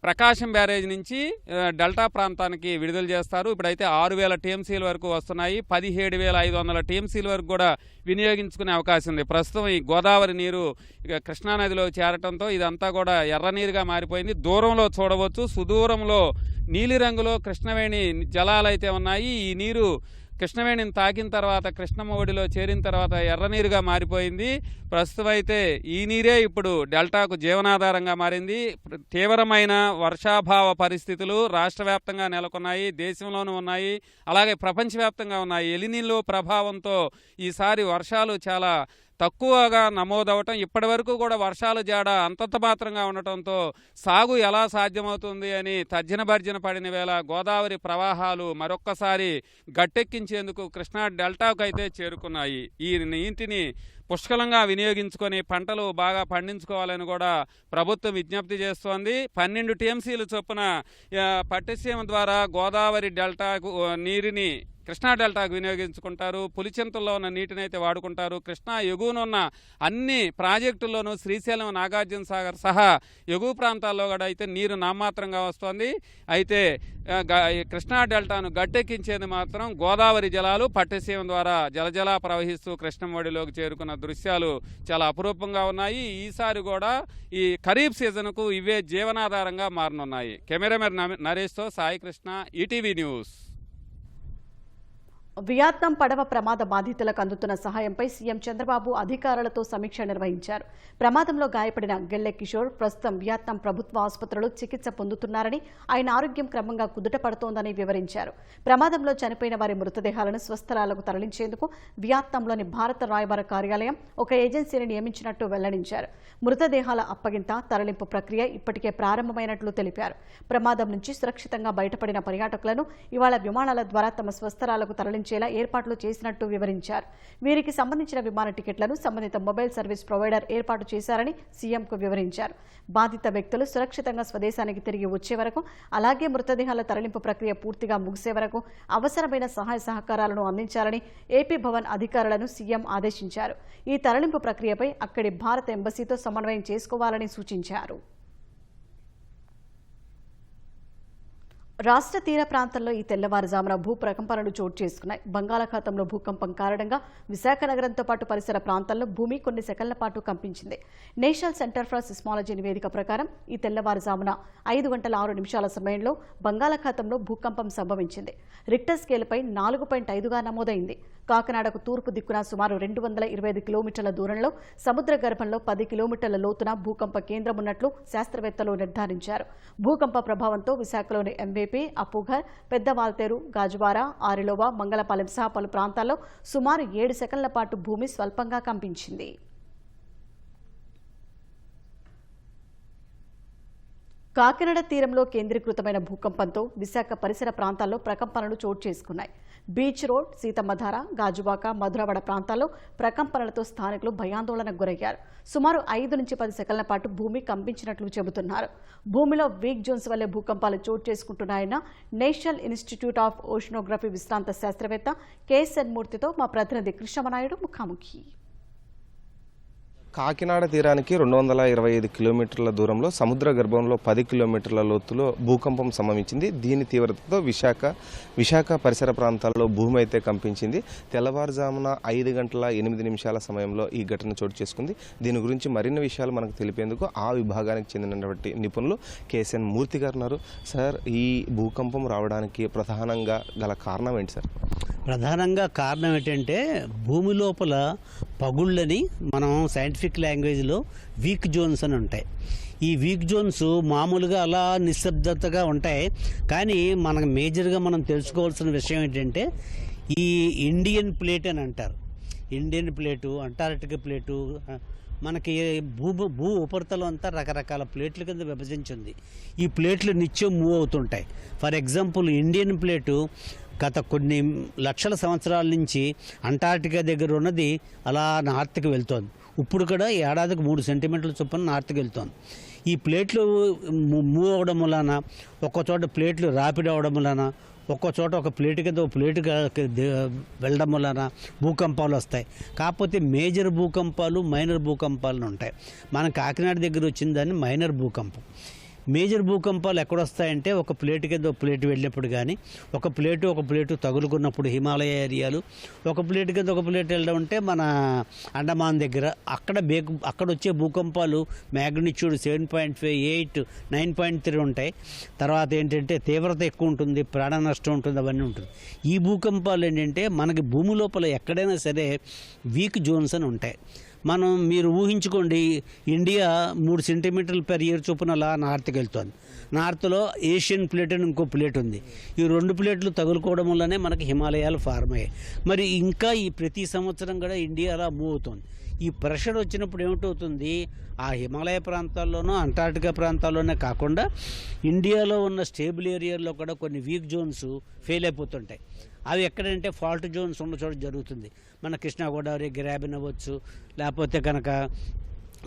[SPEAKER 6] ప్రకాశం బ్యారేజ్ నుంచి డెల్టా ప్రాంతానికి విడుదల చేస్తారు. ఇప్పుడైతే 6000 టీఎంసీల వరకు వస్తున్నాయి. 17,500 టీఎంసీల వరకు కూడా వినియోగించుకునే అవకాశం ఉంది. ప్రస్తుతం ఈ గోదావరి నీరు కృష్ణానదిలో చేరటంతో ఇదంతా కూడా ఎర్రనీరుగా మారిపోయింది. దూరంలో చూడవచ్చు, సుదూరంలో నీలిరంగులో కృష్ణవేణి జలాలైతే ఉన్నాయి. ఈ నీరు కృష్ణవేణిని తాకిన తర్వాత కృష్ణమ్మ ఒడిలో చేరిన తర్వాత ఎర్రనీరుగా మారిపోయింది. ప్రస్తుతం అయితే ఈ నీరే ఇప్పుడు డెల్టాకు జీవనాధారంగా మారింది. తీవ్రమైన వర్షాభావ పరిస్థితులు రాష్ట్ర వ్యాప్తంగా నెలకొన్నాయి, దేశంలోనూ ఉన్నాయి, అలాగే ప్రపంచవ్యాప్తంగా ఉన్నాయి. ఎలినిలో ప్రభావంతో ఈసారి వర్షాలు చాలా తక్కువగా నమోదవటం, ఇప్పటి వరకు కూడా వర్షాల జాడ అంతంత మాత్రంగా ఉండటంతో సాగు ఎలా సాధ్యమవుతుంది అని తర్జన భర్జన పడిన వేళ గోదావరి ప్రవాహాలు మరొక్కసారి గట్టెక్కించేందుకు కృష్ణా డెల్టాకు అయితే చేరుకున్నాయి. ఈ నీటిని పుష్కలంగా వినియోగించుకొని పంటలు బాగా పండించుకోవాలని కూడా ప్రభుత్వం విజ్ఞప్తి చేస్తోంది. 12 టీఎంసీల చొప్పున పట్టిసీమ ద్వారా గోదావరి డెల్టాకు నీరుని కృష్ణా డెల్టాకు వినియోగించుకుంటారు. పులిచింతల్లో ఉన్న నీటిని అయితే వాడుకుంటారు. కృష్ణా ఎగువనున్న అన్ని ప్రాజెక్టుల్లోనూ శ్రీశైలం, నాగార్జున సాగర్ సహా ఎగువ ప్రాంతాల్లో కూడా అయితే నీరు నామాత్రంగా వస్తోంది. అయితే కృష్ణా డెల్టాను గట్టెక్కించేది మాత్రం గోదావరి జలాలు పట్టిసీమ ద్వారా జలజలా ప్రవహిస్తూ కృష్ణమొడిలోకి చేరుకున్న దృశ్యాలు చాలా అపురూపంగా ఉన్నాయి. ఈసారి కూడా ఈ ఖరీఫ్ సీజన్కు ఇవే జీవనాధారంగా మారనున్నాయి. కెమెరామెన్ నరేష్తో Sai Krishna, ETV news.
[SPEAKER 1] Vietnam పడవ ప్రమాద బాధితులకు అందుతున్న సహాయంపై సీఎం చంద్రబాబు అధికారులతో సమీక్ష నిర్వహించారు. ప్రమాదంలో గాయపడిన గెల్లె కిషోర్ ప్రస్తుతం వియత్నాం ప్రభుత్వ ఆసుపత్రిలో చికిత్స పొందుతున్నారని, ఆయన ఆరోగ్యం క్రమంగా కుదుటపడుతోందని వివరించారు. ప్రమాదంలో చనిపోయిన వారి మృతదేహాలను స్వస్థలాలకు తరలించేందుకు వియత్నాంలోని భారత రాయబార కార్యాలయం ఒక ఏజెన్సీని నియమించినట్టు వెల్లడించారు. మృతదేహాల అప్పగింత, తరలింపు ప్రక్రియ ఇప్పటికే ప్రారంభమైనట్లు తెలిపారు. ప్రమాదం నుంచి సురక్షితంగా బయటపడిన పర్యాటకులను ఇవాళ విమానాల ద్వారా తమ స్వస్థలాలకు తరలించేలా ఏర్పాట్లు చేసినట్టు వివరించారు. వీరికి సంబంధించిన విమాన టికెట్లను సంబంధిత మొబైల్ సర్వీస్ ప్రొవైడర్ ఏర్పాటు చేశారని సీఎంకు వివరించారు. బాధిత వ్యక్తులు సురక్షితంగా స్వదేశానికి తిరిగి వచ్చే వరకు, అలాగే మృతదేహాల తరలింపు ప్రక్రియ పూర్తిగా ముగిసే వరకు అవసరమైన సహాయ సహకారాలను అందించాలని ఏపీ భవన్ అధికారులను సీఎం ఆదేశించారు. ఈ తరలింపు ప్రక్రియపై అక్కడి భారత ఎంబసీతో సమన్వయం చేసుకోవాలని సూచించారు. రాష్ట్ర తీర ప్రాంతంలో ఈ తెల్లవారుజామున భూప్రకంపనలు చోటు చేసుకున్నాయి. బంగాళాఖాతంలో భూకంపం కారణంగా విశాఖ నగరంతో పాటు పరిసర ప్రాంతాల్లో భూమి కొన్ని సెకన్ల పాటు కంపించింది. నేషనల్ సెంటర్ ఫర్ సిస్మాలజీ నివేదిక ప్రకారం ఈ తెల్లవారుజామున 5:06 సమయంలో బంగాళాఖాతంలో భూకంపం సంభవించింది. రిక్టర్ స్కేల్పై 4.5గా నమోదైంది. కాకినాడకు తూర్పు దిక్కున సుమారు 225 కిలోమీటర్ల దూరంలో సముద్ర గర్భంలో 10 కిలోమీటర్ల లోతున భూకంప కేంద్రం ఉన్నట్లు శాస్త్రవేత్తలు నిర్ధారించారు. భూకంప ప్రభావంతో విశాఖలోని ఎంవేపీ, అప్పుఘర్, పెద్ద వాల్తేరు, గాజువార, ఆరిలోవా, మంగళపాలెం సహా పలు ప్రాంతాల్లో సుమారు 7 సెకన్ల పాటు భూమి స్వల్పంగా కంపించింది. కాకినాడ తీరంలో కేంద్రీకృతమైన భూకంపంతో విశాఖ పరిసర ప్రాంతాల్లో ప్రకంపనలు చోటు చేసుకున్నాయి. బీచ్ రోడ్, సీతమ్మధార, గాజువాక, మధురవాడ ప్రాంతాల్లో ప్రకంపనలతో స్థానికులు భయాందోళనకు గురయ్యారు. సుమారు 5 నుంచి 10 సెకన్ల పాటు భూమి కంపించినట్లు చెబుతున్నారు. భూమిలో వీక్ జోన్స్ వల్లే భూకంపాలు చోటు చేసుకుంటున్నాయన్న నేషనల్ ఇన్స్టిట్యూట్ ఆఫ్ ఓషనోగ్రఫీ విశ్రాంత శాస్త్రవేత్త కేఎస్ఎన్ మూర్తితో మా ప్రతినిధి కృష్ణమనాయుడు ముఖాముఖి.
[SPEAKER 7] కాకినాడ తీరానికి 225 కిలోమీటర్ల దూరంలో సముద్ర గర్భంలో 10 కిలోమీటర్ల లోతులో భూకంపం సంభవించింది. దీని తీవ్రతతో విశాఖ పరిసర ప్రాంతాల్లో భూమి అయితే కంపించింది. తెల్లవారుజామున 5 గంటల 8 నిమిషాల సమయంలో ఈ ఘటన చోటు చేసుకుంది. దీని గురించి మరిన్ని విషయాలు మనకు తెలిపేందుకు ఆ విభాగానికి చెందినటువంటి నిపుణులు కేఎస్ఎన్ మూర్తి గారు ఉన్నారు. సార్, ఈ భూకంపం రావడానికి ప్రధానంగా గల కారణం ఏంటి సార్?
[SPEAKER 8] ప్రధానంగా కారణం ఏంటంటే భూమి లోపల పగుళ్ళని మనం సైంటిఫిక్ లాంగ్వేజ్లో వీక్ జోన్స్ అని ఉంటాయి. ఈ వీక్ జోన్స్ మామూలుగా అలా నిశ్శబ్దతగా ఉంటాయి. కానీ మనకు మేజర్గా మనం తెలుసుకోవాల్సిన విషయం ఏంటంటే ఈ ఇండియన్ ప్లేట్ అని అంటారు. ఇండియన్ ప్లేటు, అంటార్క్టిక్ ప్లేటు, మనకి భూ ఉపరితలం అంతా రకరకాల ప్లేట్ల కింద విభజించింది. ఈ ప్లేట్లు నిత్యం మూవ్ అవుతుంటాయి. ఫర్ ఎగ్జాంపుల్, ఇండియన్ ప్లేటు గత కొన్ని లక్షల సంవత్సరాల నుంచి అంటార్క్టికా దగ్గర ఉన్నది అలా నార్త్కి వెళ్తోంది. ఇప్పుడు కూడా ఏడాదికి 3 సెంటీమీటర్ల చొప్పున నార్త్కి వెళ్తోంది. ఈ ప్లేట్లు మూవ్ అవ్వడం వలన, ఒక్కో చోట ప్లేట్లు రాపిడ్ అవ్వడం వలన, ఒక్కో చోట ఒక ప్లేటు కింద ఒక ప్లేటు వెళ్ళడం వలన భూకంపాలు వస్తాయి. కాకపోతే మేజర్ భూకంపాలు, మైనర్ భూకంపాలు ఉంటాయి. మన కాకినాడ దగ్గర వచ్చిన దాన్ని మైనర్ భూకంపం. మేజర్ భూకంపాలు ఎక్కడొస్తాయంటే ఒక ప్లేటు కింద ఒక ప్లేటు వెళ్ళినప్పుడు, కానీ ఒక ప్లేటు తగులుకున్నప్పుడు హిమాలయ ఏరియాలు, ఒక ప్లేటు కింద ఒక ప్లేటు వెళ్ళడం అంటే మన అండమాన్ దగ్గర అక్కడ వచ్చే భూకంపాలు మ్యాగ్నిట్యూడ్ 7.5, 8, 9.3 ఉంటాయి. తర్వాత ఏంటంటే తీవ్రత ఎక్కువ ఉంటుంది, ప్రాణ నష్టం ఉంటుంది, అవన్నీ ఉంటుంది. ఈ భూకంపాలు ఏంటంటే మనకి భూమి లోపల ఎక్కడైనా సరే వీక్ జోన్స్ అని ఉంటాయి. మీరు ఊహించుకోండి, ఇండియా 3 సెంటీమీటర్లు పెర్ ఇయర్ చొప్పున అలా నార్త్కి వెళ్తుంది. నార్త్లో ఏషియన్ ప్లేట్ అని ఇంకో ప్లేట్ ఉంది. ఈ 2 ప్లేట్లు తగులుకోవడం వల్లనే మనకి హిమాలయాలు ఫార్మ్ అయ్యాయి. మరి ఇంకా ఈ ప్రతి సంవత్సరం కూడా ఇండియా అలా మూవ్ అవుతుంది. ఈ ప్రెషర్ వచ్చినప్పుడు ఏమిటవుతుంది, ఆ హిమాలయ ప్రాంతాల్లోనూ అంటార్క్టికా ప్రాంతాల్లోనే కాకుండా ఇండియాలో ఉన్న స్టేబుల్ ఏరియాల్లో కూడా కొన్ని వీక్ జోన్స్ ఫెయిల్ అయిపోతుంటాయి. అవి ఎక్కడంటే ఫాల్ట్ జోన్స్ ఉన్న చోట జరుగుతుంది. మన కృష్ణా గోదావరి గ్రాబిన్ అవ్వచ్చు, లేకపోతే కనుక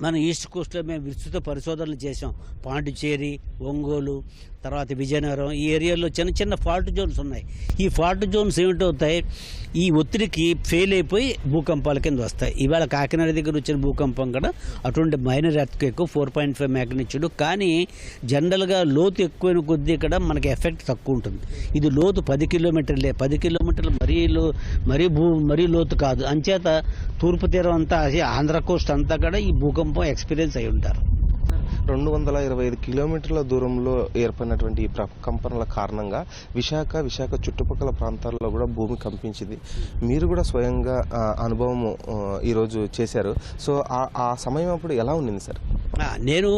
[SPEAKER 8] మన ఈస్ట్ కోస్ట్లో మేము విస్తృత పరిశోధనలు చేసాం. పాండిచేరి, ఒంగోలు, తర్వాత విజయనగరం, ఈ ఏరియాలో చిన్న చిన్న ఫాల్ట్ జోన్స్ ఉన్నాయి. ఈ ఫాల్ట్ జోన్స్ ఏమిటవుతాయి, ఈ ఒత్తిడికి ఫెయిల్ అయిపోయి భూకంపాల కింద వస్తాయి. ఇవాళ కాకినాడ దగ్గర వచ్చిన భూకంపం కూడా అటువంటి మైనర్ ఎర్త్క్వేక్ 4.5 మ్యాగ్నిట్యూడ్. కానీ జనరల్గా లోతు ఎక్కువైన కొద్దీ ఇక్కడ మనకి ఎఫెక్ట్ తక్కువ ఉంటుంది. ఇది లోతు 10 కిలోమీటర్లే. 10 కిలోమీటర్లు మరీ లోతు కాదు. అంచేత తూర్పు తీరం అంతా, ఆంధ్ర కోస్ట్ అంతా కూడా ఈ భూకంపం ఎక్స్పీరియన్స్ అయి ఉంటారు.
[SPEAKER 7] 225 కిలోమీటర్ల దూరంలో ఏర్పడినటువంటి ఈ ప్రకంపనల కారణంగా విశాఖ చుట్టుపక్కల ప్రాంతాల్లో కూడా భూమి కంపించింది. మీరు కూడా స్వయంగా అనుభవం ఈరోజు చేశారు. సో ఆ సమయం అప్పుడు ఎలా ఉండింది సార్?
[SPEAKER 8] నేను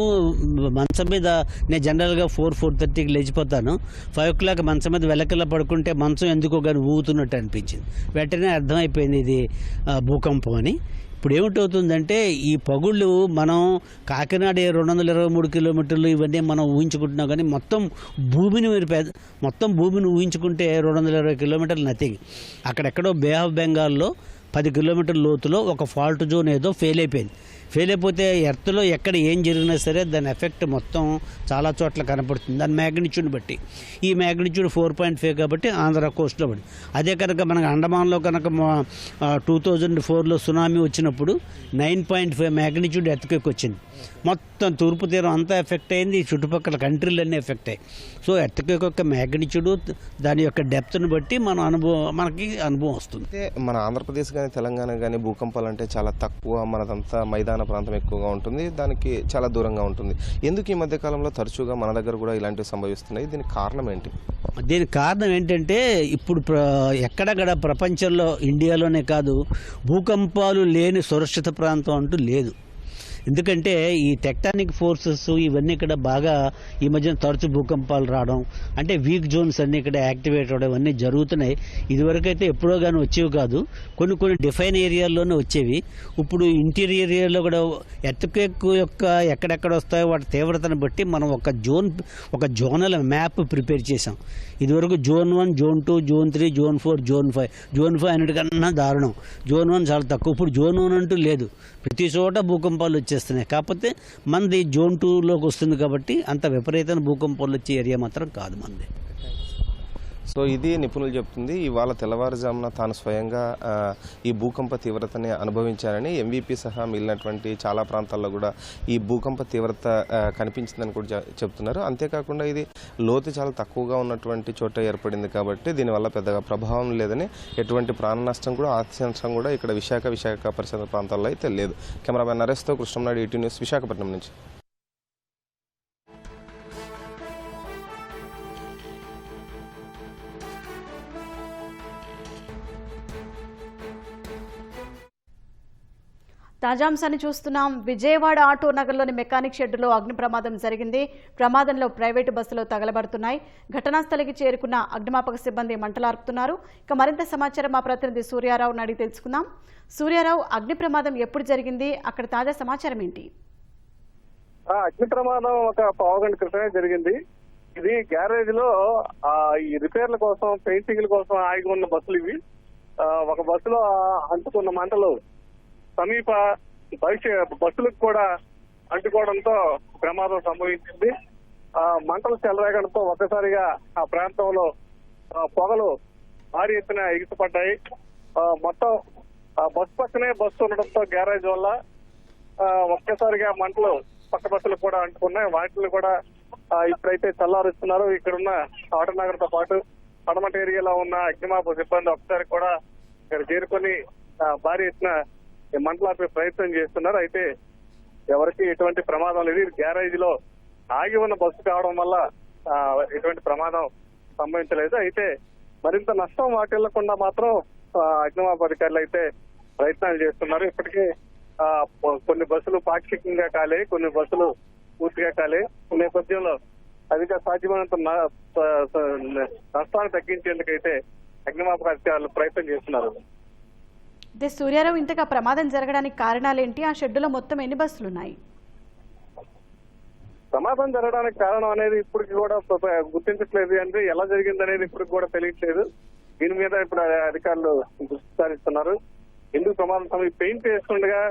[SPEAKER 8] మంచం మీద, నేను జనరల్గా 4:30కి లేచిపోతాను. 5 o'clock మంచం మీద వెలకల్లా పడుకుంటే మంచం ఎందుకో కానీ ఊగుతున్నట్టు అనిపించింది. వెంటనే అర్థమైపోయింది ఇది భూకంపం అని. ఇప్పుడు ఏమిటవుతుందంటే ఈ పగుళ్ళు మనం కాకినాడ 223 కిలోమీటర్లు ఇవన్నీ మనం ఊహించుకుంటున్నాం. కానీ మొత్తం భూమిని ఊహించుకుంటే 220 కిలోమీటర్లు నథింగ్. అక్కడెక్కడో బే ఆఫ్ బెంగాల్లో 10 కిలోమీటర్ల లోతులో ఒక ఫాల్ట్ జోన్ ఏదో ఫెయిల్ అయిపోయింది. ఫెయిల్ అయిపోతే ఎర్త్లో ఎక్కడ ఏం జరిగినా సరే దాని ఎఫెక్ట్ మొత్తం చాలా చోట్ల కనపడుతుంది, దాని మ్యాగ్నిట్యూడ్ బట్టి. ఈ మ్యాగ్నిట్యూడ్ 4.5 కాబట్టి ఆంధ్ర కోస్ట్లో పడి. అదే కనుక మనకు అండమాన్లో కనుక 2004లో సునామీ వచ్చినప్పుడు 9.5 మ్యాగ్నిట్యూడ్ ఎర్త్క్వేక్ వచ్చింది. మొత్తం తూర్పు తీరం అంతా ఎఫెక్ట్ అయింది, చుట్టుపక్కల కంట్రీలన్నీ ఎఫెక్ట్ అయ్యాయి. సో ఎర్త్క్వేక్ యొక్క మ్యాగ్నిట్యూడ్, దాని యొక్క డెప్త్ను బట్టి మనకి అనుభవం వస్తుంది.
[SPEAKER 7] మన ఆంధ్రప్రదేశ్ కానీ తెలంగాణ కానీ భూకంపాలు అంటే చాలా తక్కువ. మనదంతా మైదాన ప్రాంతం ఎక్కువగా ఉంటుంది, దానికి చాలా దూరంగా ఉంటుంది. ఎందుకు ఈ మధ్య కాలంలో తరచుగా మన దగ్గర కూడా ఇలాంటివి సంభవిస్తున్నాయి? దీనికి కారణం ఏంటి?
[SPEAKER 8] దీనికి కారణం ఏంటంటే ఇప్పుడు ఎక్కడక్కడ ప్రపంచంలో, ఇండియాలోనే కాదు, భూకంపాలు లేని సురక్షిత ప్రాంతం అంటూ లేదు. ఎందుకంటే ఈ టెక్టానిక్ ఫోర్సెస్ ఇవన్నీ ఇక్కడ బాగా ఈ మధ్యన తరచు భూకంపాలు రావడం, అంటే వీక్ జోన్స్ అన్ని ఇక్కడ యాక్టివేట్ అవడం ఇవన్నీ జరుగుతున్నాయి. ఇదివరకైతే ఎప్పుడో కానీ వచ్చేవి కాదు, కొన్ని డిఫైన్ ఏరియాల్లోనే వచ్చేవి. ఇప్పుడు ఇంటీరియర్ ఏరియాలో కూడా ఎర్త్క్వేక్ యొక్క ఎక్కడెక్కడ వస్తాయో వాటి తీవ్రతను బట్టి మనం ఒక జోనల్ మ్యాప్ ప్రిపేర్ చేసాం. ఇదివరకు zone 1, zone 2, zone 3, zone 4, zone 5. Zone 5 అన్నిటికన్నా దారుణం. జోన్ 1 చాలా తక్కువ. ఇప్పుడు జోన్ 1 అంటూ లేదు, ప్రతి చోట భూకంపాలు వచ్చేస్తున్నాయి. కాకపోతే మనది జోన్ 2లోకి వస్తుంది కాబట్టి అంత విపరీతమైన భూకంపాలు వచ్చే ఏరియా మాత్రం కాదు మనది.
[SPEAKER 7] సో ఇది నిపుణులు చెప్తుంది. ఇవాళ తెల్లవారుజామున తాను స్వయంగా ఈ భూకంప తీవ్రతని అనుభవించారని, ఎంవీపీ సహా మిగిలినటువంటి చాలా ప్రాంతాల్లో కూడా ఈ భూకంప తీవ్రత కనిపించిందని కూడా చెప్తున్నారు. అంతేకాకుండా ఇది లోతు చాలా తక్కువగా ఉన్నటువంటి చోట ఏర్పడింది కాబట్టి దీనివల్ల పెద్దగా ప్రభావం లేదని, ఎటువంటి ప్రాణ నష్టం కూడా ఆస్తి నష్టం కూడా ఇక్కడ విశాఖ పరిసర ప్రాంతాల్లో అయితే లేదు. కెమెరామెన్ నరేష్తో కృష్ణంనాయుడు, ఈటీ న్యూస్, విశాఖపట్నం నుంచి.
[SPEAKER 1] తాజాంశాన్ని చూస్తున్నాం. విజయవాడ ఆటో నగర్లోని మెకానిక్ షెడ్డులో అగ్ని ప్రమాదం జరిగింది. ప్రమాదంలో ప్రైవేటు బస్సులు తగలబడుతున్నాయి. ఘటనా స్థలికి చేరుకున్న అగ్నిమాపక సిబ్బంది మంటలార్పుతున్నారు. ఇక మరింత సమాచారం మా ప్రతినిధి సూర్యారావు అడిగి తెలుసుకుందాం. సూర్యారావు, అగ్ని ప్రమాదం ఎప్పుడు జరిగింది? అక్కడ తాజా సమాచారం ఏంటి?
[SPEAKER 9] అగ్ని ప్రమాదం ఒక పావుగంట క్రితమే జరిగింది. ఇది గ్యారేజ్ లో ఈ రిపేర్ల కోసం, పెయింటింగ్ల కోసం ఆగి ఉన్న బస్సులు ఇవి. ఒక బస్సులో అంటుకున్న మంటలు సమీప బస్సులకు కూడా అంటుకోవడంతో ప్రమాదం సంభవించింది. మంటలు చెలరేగడంతో ఒక్కసారిగా ఆ ప్రాంతంలో పొగలు భారీ ఎత్తున ఎగిసిపడ్డాయి. మొత్తం బస్సు పక్కనే బస్సు ఉండడంతో గ్యారేజ్ వల్ల ఒక్కసారిగా మంటలు పక్క బస్సులు కూడా అంటుకున్నాయి. వాటిని కూడా ఇప్పుడైతే చల్లారుస్తున్నారు. ఇక్కడున్న ఆటోనగర్ తో పాటు పడమట ఏరియాలో ఉన్న అగ్నిమాపక సిబ్బంది ఒకసారి కూడా ఇక్కడ చేరుకొని భారీ ఎత్తున మంటలాపే ప్రయత్నం చేస్తున్నారు. అయితే ఎవరికి ఎటువంటి ప్రమాదం లేదు. గ్యారేజ్ లో ఆగి ఉన్న బస్సు కావడం వల్ల ఎటువంటి ప్రమాదం సంభవించలేదు. అయితే మరింత నష్టం వాటిల్లకుండా మాత్రం అగ్నిమాపక అధికారులు అయితే ప్రయత్నాలు చేస్తున్నారు. ఇప్పటికే కొన్ని బస్సులు పాక్షికంగా కాలే, కొన్ని బస్సులు పూర్తిగా కాలే. ఈ నేపథ్యంలో అధిక సాధ్యమైనంత నష్టాన్ని తగ్గించేందుకైతే అగ్నిమాపక అధికారులు ప్రయత్నం చేస్తున్నారు.
[SPEAKER 1] అయితే సూర్యారావు, ఇంతగా ప్రమాదం జరగడానికి కారణాలేంటి? ఆ షెడ్డులో మొత్తం ఎన్ని బస్సులు ఉన్నాయి?
[SPEAKER 9] ప్రమాదం జరగడానికి కారణం అనేది ఇప్పటికి కూడా గుర్తించట్లేదు. అంటే ఎలా జరిగింది అనేది ఇప్పటికి కూడా తెలియట్లేదు. దీని మీద ఇప్పుడు అధికారులు దృష్టి సారిస్తున్నారు. ఎందుకు ప్రమాదం పెయింట్ వేస్తుండగా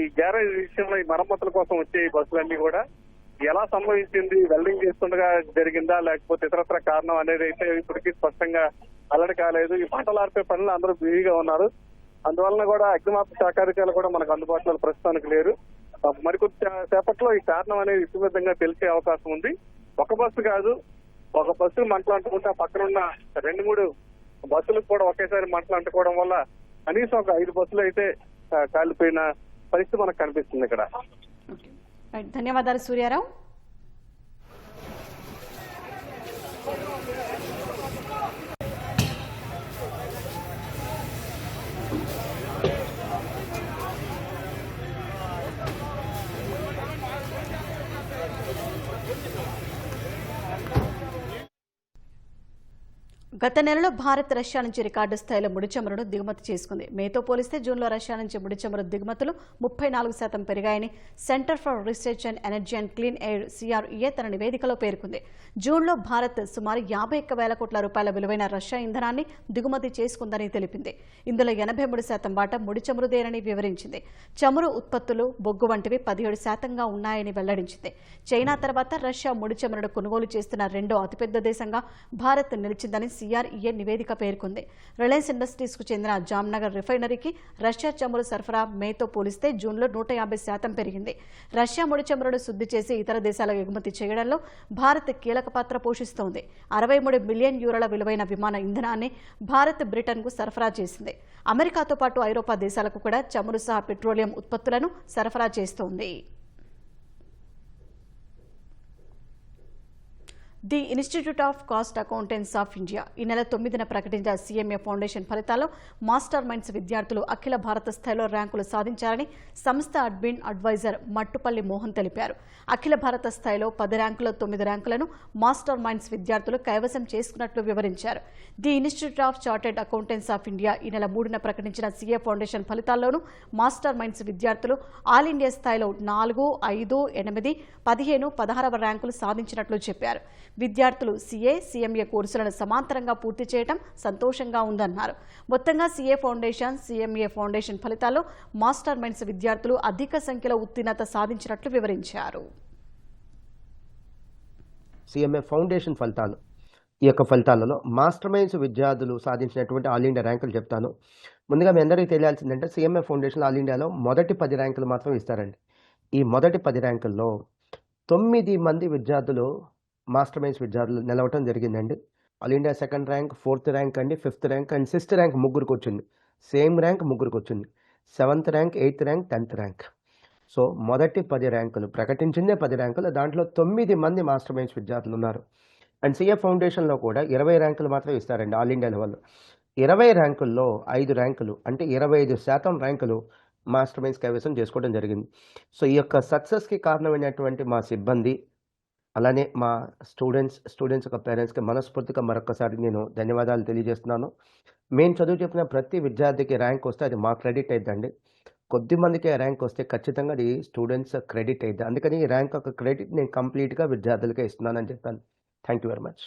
[SPEAKER 9] ఈ గ్యారేజ్ విషయంలో ఈ మరమ్మతుల కోసం వచ్చే ఈ బస్సులన్నీ కూడా ఎలా సంభవించింది, వెల్డింగ్ చేస్తుండగా జరిగిందా లేకపోతే ఇతరత్ర కారణం అనేది అయితే ఇప్పటికీ స్పష్టంగా అల్లడి కాలేదు. ఈ మంటలార్పే పనులు అందరూ బిజీగా ఉన్నారు. అందువలన కూడా అగ్నిమాపక శాఖ అధికారులు కూడా మనకు అందుబాటులో ప్రస్తుతానికి లేరు. మరికొద్ది సేపట్లో ఈ కారణం అనేది ఇసుమితంగా తెలిసే అవకాశం ఉంది. ఒక బస్సు కాదు, ఒక బస్సు మంటలు అంటుకుంటే పక్కనున్న 2-3 బస్సులకు కూడా ఒకేసారి మంటలు అంటుకోవడం వల్ల కనీసం ఒక 5 బస్సులు అయితే కాలిపోయిన పరిస్థితి మనకు కనిపిస్తుంది ఇక్కడ.
[SPEAKER 1] ధన్యవాదాలు సూర్యారావు. గత నెలలో భారత్ రష్యా నుంచి రికార్డు స్థాయిలో ముడి చమురును దిగుమతి చేసుకుంది. మేతో పోలిస్తే జూన్లో రష్యా నుంచి ముడి చమురు దిగుమతులు 34% పెరిగాయని centre for research and energy and clean air CREA తన నివేదికలో పేర్కొంది. జూన్లో భారత్ సుమారు 51,000 కోట్ల రూపాయల విలువైన రష్యా ఇంధనాన్ని దిగుమతి చేసుకుందని తెలిపింది. ఇందులో 83% వాటా ముడి చమురుదేనని వివరించింది. చమురు ఉత్పత్తులు, బొగ్గు వంటివి 17% ఉన్నాయని వెల్లడించింది. చైనా తర్వాత రష్యా ముడి చమురును కొనుగోలు చేస్తున్న రెండో అతిపెద్ద దేశంగా భారత్ నిలిచిందని CREA నివేదిక పేర్కొంది. రిలయన్స్ ఇండస్ట్రీస్కు చెందిన జామ్నగర్ రిఫైనరీకి రష్యా చమురు సరఫరా మేతో పోలిస్తే జూన్లో 150% పెరిగింది. రష్యా ముడి చమురును శుద్ధి చేసి ఇతర దేశాలకు ఎగుమతి చేయడంలో భారత్ కీలక పాత్ర పోషిస్తోంది. 63 బిలియన్ యూరోల విలువైన విమాన ఇంధనాన్ని భారత్ బ్రిటన్కు సరఫరా చేసింది. అమెరికాతో పాటు ఐరోపా దేశాలకు కూడా చమురు సహా పెట్రోలియం ఉత్పత్తులను సరఫరా చేస్తోంది. The institute of cost accountants of India ఈ నెల 9న ప్రకటించిన సీఎంఏ ఫౌండేషన్ ఫలితాల్లో మాస్టర్ మైండ్స్ విద్యార్థులు అఖిల భారత స్థాయిలో ర్యాంకులు సాధించారని సంస్థ అడ్మిన్ అడ్వైజర్ మట్టుపల్లి మోహన్ తెలిపారు. అఖిల భారత స్థాయిలో 10 ర్యాంకుల్లో 9 ర్యాంకులను మాస్టర్ మైండ్స్ విద్యార్థులు కైవసం చేసుకున్నట్లు వివరించారు. The institute of chartered accountants of India ఈ నెల 3న ప్రకటించిన సీఏ ఫౌండేషన్ ఫలితాల్లోనూ మాస్టర్ మైండ్స్ విద్యార్థులు ఆల్ ఇండియా స్థాయిలో 4, 5, 8, 15, 16వ ర్యాంకులు సాధించినట్లు చెప్పారు. విద్యార్థులు సీఏ, సీఎంఏ కోర్సులను సమాంతరంగా పూర్తి చేయడం సంతోషంగా ఉందన్నారు. మొత్తంగా సీఏ ఫౌండేషన్, సీఎంఏ ఫౌండేషన్ ఫలితాల్లో మాస్టర్ మైండ్స్ విద్యార్థులు అధిక సంఖ్యలో ఉత్తీర్ణత సాధించినట్లు వివరించారు.
[SPEAKER 10] సీఎంఏ ఫౌండేషన్ ఫలితాలు, ఈ యొక్క ఫలితాలలో మాస్టర్ మైండ్స్ విద్యార్థులు సాధించినటువంటి ఆల్ ఇండియా ర్యాంకులు చెప్తాను. ముందుగా మీ అందరికీ తెలియాల్సిందంటే సీఎంఏ ఫౌండేషన్ ఆల్ ఇండియాలో మొదటి 10 ర్యాంకులు మాత్రం ఇస్తారండి. ఈ మొదటి 10 ర్యాంకుల్లో 9 మంది విద్యార్థులు మాస్టర్ మైండ్స్ విద్యార్థులు నిలవటం జరిగిందండి. All India second rank, 4th rank అండి, 5th rank and 6th rank ముగ్గురికి వచ్చింది. సేమ్ ర్యాంక్ ముగ్గురికి వచ్చింది. 7th rank, 8th rank, 10th rank. So మొదటి 10 ర్యాంకులు ప్రకటించిందే 10 ర్యాంకులు, దాంట్లో 9 మంది మాస్టర్ మైండ్స్ విద్యార్థులు ఉన్నారు. అండ్ సీఏ ఫౌండేషన్లో కూడా 20 ర్యాంకులు మాత్రం ఇస్తారండి ఆల్ ఇండియా లెవెల్లో. 20 ర్యాంకుల్లో 5 ర్యాంకులు అంటే 25% ర్యాంకులు మాస్టర్ మైండ్స్ కైవసం చేసుకోవడం జరిగింది. సో ఈ యొక్క సక్సెస్కి కారణమైనటువంటి మా సిబ్బంది, అలానే మా స్టూడెంట్స్ యొక్క పేరెంట్స్కి మనస్ఫూర్తిగా మరొకసారి నేను ధన్యవాదాలు తెలియజేస్తున్నాను. మేము చదువు చెప్పిన ప్రతి విద్యార్థికి ర్యాంక్ వస్తే అది మా క్రెడిట్ అయిద్దండి. కొద్ది మందికి ర్యాంక్ వస్తే ఖచ్చితంగా అది స్టూడెంట్స్ క్రెడిట్ అయింది. అందుకని ఈ ర్యాంక్ యొక్క క్రెడిట్ నేను కంప్లీట్గా విద్యార్థులకే ఇస్తున్నానని చెప్పాను. Thank you very much.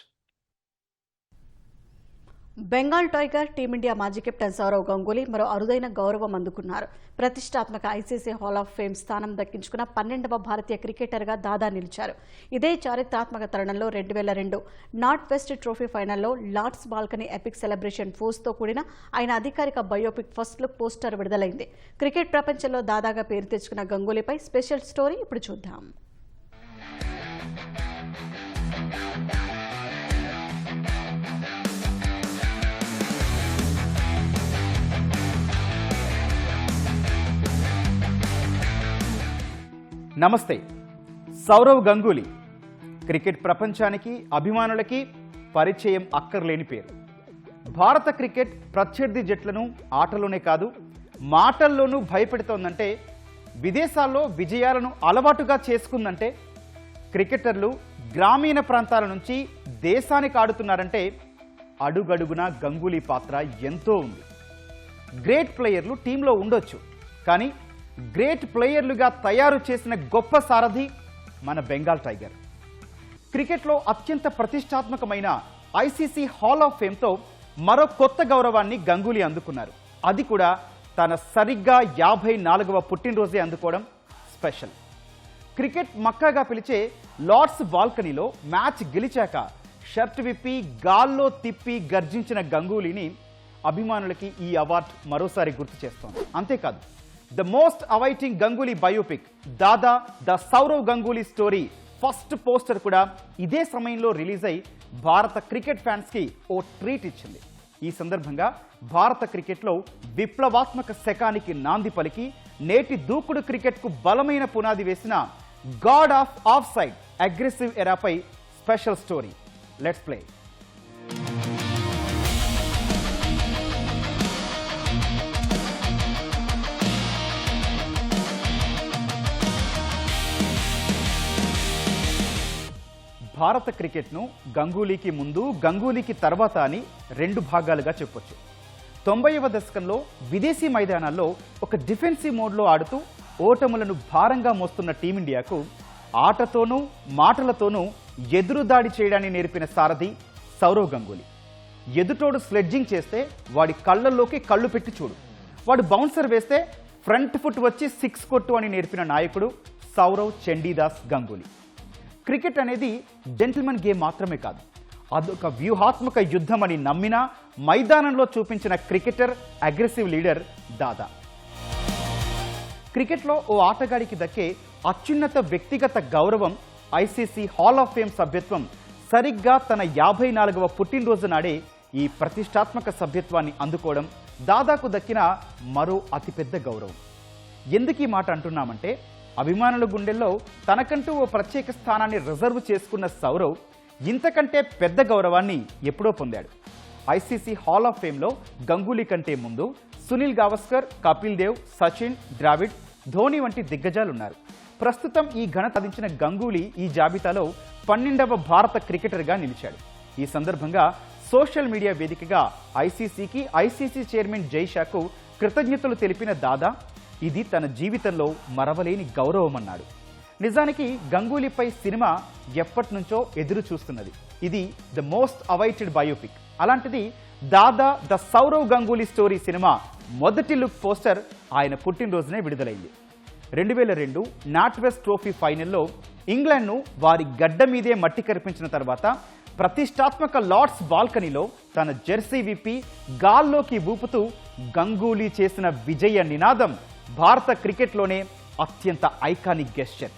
[SPEAKER 1] Bengal tiger team India మాజీ కెప్టెన్ సౌరవ్ గంగూలీ మరో అరుదైన గౌరవం అందుకున్నారు. ప్రతిష్టాత్మక ఐసీసీ హాల్ ఆఫ్ ఫేమ్ స్థానం దక్కించుకున్న 12వ భారతీయ క్రికెటర్గా దాదా నిలిచారు. ఇదే చారిత్రాత్మక తరుణంలో 2002 నార్త్ వెస్ట్ ట్రోఫీ ఫైనల్లో లార్డ్స్ బాల్కనీ ఎపిక్ సెలబ్రేషన్ ఫోర్స్తో కూడిన ఆయన అధికారిక బయోపిక్ ఫస్ట్ లుక్ పోస్టర్ విడుదలైంది. క్రికెట్ ప్రపంచంలో దాదాగా పేరు తెచ్చుకున్న గంగూలీపై స్పెషల్ స్టోరీ ఇప్పుడు చూద్దాం.
[SPEAKER 11] నమస్తే. సౌరవ్ గంగూలీ క్రికెట్ ప్రపంచానికి, అభిమానులకి పరిచయం అక్కర్లేని పేరు. భారత క్రికెట్ ప్రత్యర్థి జట్లను ఆటలోనే కాదు మాటల్లోనూ భయపెడుతోందంటే, విదేశాల్లో విజయాలను అలవాటుగా చేసుకుందంటే, క్రికెటర్లు గ్రామీణ ప్రాంతాల నుంచి దేశానికి ఆడుతున్నారంటే అడుగడుగున గంగూలీ పాత్ర ఎంతో ఉంది. గ్రేట్ ప్లేయర్లు టీంలో ఉండొచ్చు, కానీ గ్రేట్ ప్లేయర్లుగా తయారు చేసిన గొప్ప సారథి మన బెంగాల్ టైగర్. క్రికెట్లో అత్యంత ప్రతిష్టాత్మకమైన ఐసీసీ హాల్ ఆఫ్ ఫేమ్తో మరో కొత్త గౌరవాన్ని గంగూలీ అందుకున్నారు. అది కూడా తన సరిగ్గా 54వ పుట్టినరోజే అందుకోవడం స్పెషల్. క్రికెట్ మక్కాగా పిలిచే లార్డ్స్ బాల్కనీలో మ్యాచ్ గెలిచాక షర్ట్ విప్పి గాల్లో తిప్పి గర్జించిన గంగూలీని అభిమానులకి ఈ అవార్డు మరోసారి గుర్తు చేస్తోంది. అంతేకాదు, the most awaiting Ganguly biopic Dada the Sourav Ganguly story first poster కూడా ఇదే సమయంలో రిలీజ్ అయి భారత క్రికెట్ ఫ్యాన్స్కి ఓ ట్రీట్ ఇచ్చింది. ఈ సందర్భంగా భారత క్రికెట్లో విప్లవాత్మక శకానికి నాంది పలికి నేటి దూకుడు క్రికెట్కు బలమైన పునాది వేసిన god of off side aggressive ఎరాపై స్పెషల్ స్టోరీ. Let's play. భారత క్రికెట్ను గంగూలీకి ముందు, గంగూలీకి తర్వాత అని 2 భాగాలుగా చెప్పొచ్చు. 90వ దశకంలో విదేశీ మైదానాల్లో ఒక డిఫెన్సివ్ మోడ్లో ఆడుతూ ఓటములను భారంగా మోస్తున్న టీమిండియాకు ఆటతోనూ మాటలతోనూ ఎదురుదాడి చేయడాన్ని నేర్పిన సారథి సౌరవ్ గంగూలీ. ఎదుటోడు స్లెడ్జింగ్ చేస్తే వాడి కళ్ళల్లోకి కళ్ళు పెట్టి చూడు, వాడు బౌన్సర్ వేస్తే ఫ్రంట్ ఫుట్ వచ్చి 6 కొట్టు అని నేర్పిన నాయకుడు సౌరవ్ చండీదాస్ గంగూలీ. క్రికెట్ అనేది జెంటిల్మెన్ గేమ్ మాత్రమే కాదు, అదొక వ్యూహాత్మక యుద్ధం అని నమ్మిన, మైదానంలో చూపించిన క్రికెటర్, అగ్రెసివ్ లీడర్ దాదా. క్రికెట్లో ఓ ఆటగాడికి దక్కే అత్యున్నత వ్యక్తిగత గౌరవం ఐసీసీ హాల్ ఆఫ్ ఫేమ్ సభ్యత్వం సరిగ్గా తన 54వ పుట్టినరోజు నాడే ఈ ప్రతిష్టాత్మక సభ్యత్వాన్ని అందుకోవడం దాదాకు దక్కిన మరో అతిపెద్ద గౌరవం. ఎందుకు ఈ మాట అంటున్నామంటే, అభిమానుల గుండెల్లో తనకంటూ ఓ ప్రత్యేక స్థానాన్ని రిజర్వ్ చేసుకున్న సౌరవ్ ఇంతకంటే పెద్ద గౌరవాన్ని ఎప్పుడో పొందాడు. ఐసీసీ హాల్ ఆఫ్ ఫేమ్లో గంగూలీ కంటే ముందు సునీల్ గవాస్కర్, కపిల్ దేవ్, సచిన్, ద్రావిడ్, ధోని వంటి దిగ్గజాలున్నారు. ప్రస్తుతం ఈ ఘనత సాధించిన గంగూలీ ఈ జాబితాలో 12వ భారత క్రికెటర్గా నిలిచాడు. ఈ సందర్భంగా సోషల్ మీడియా వేదికగా ఐసీసీకి, ఐసీసీ చైర్మన్ జైషాకు కృతజ్ఞతలు తెలిపిన దాదా ఇది తన జీవితంలో మరవలేని గౌరవమన్నాడు. నిజానికి గంగూలీపై సినిమా ఎప్పటినుంచో ఎదురు చూస్తున్నది. ఇది ద మోస్ట్ అవైటెడ్ బయోపిక్. అలాంటిది Dada the Sourav Ganguly story cinema మొదటి లుక్ పోస్టర్ ఆయన పుట్టినరోజునే విడుదలైంది. 2002 నాట్ వెస్ట్ ట్రోఫీ ఫైనల్లో ఇంగ్లాండ్ను వారి గడ్డ మీదే మట్టి కరిపించిన తర్వాత ప్రతిష్టాత్మక లార్డ్స్ బాల్కనీలో తన జెర్సీ విప్పి గాల్లోకి ఊపుతూ గంగూలీ చేసిన విజయ నినాదం భారత క్రికెట్లోనే అత్యంత ఐకానిక్ గెస్చర్.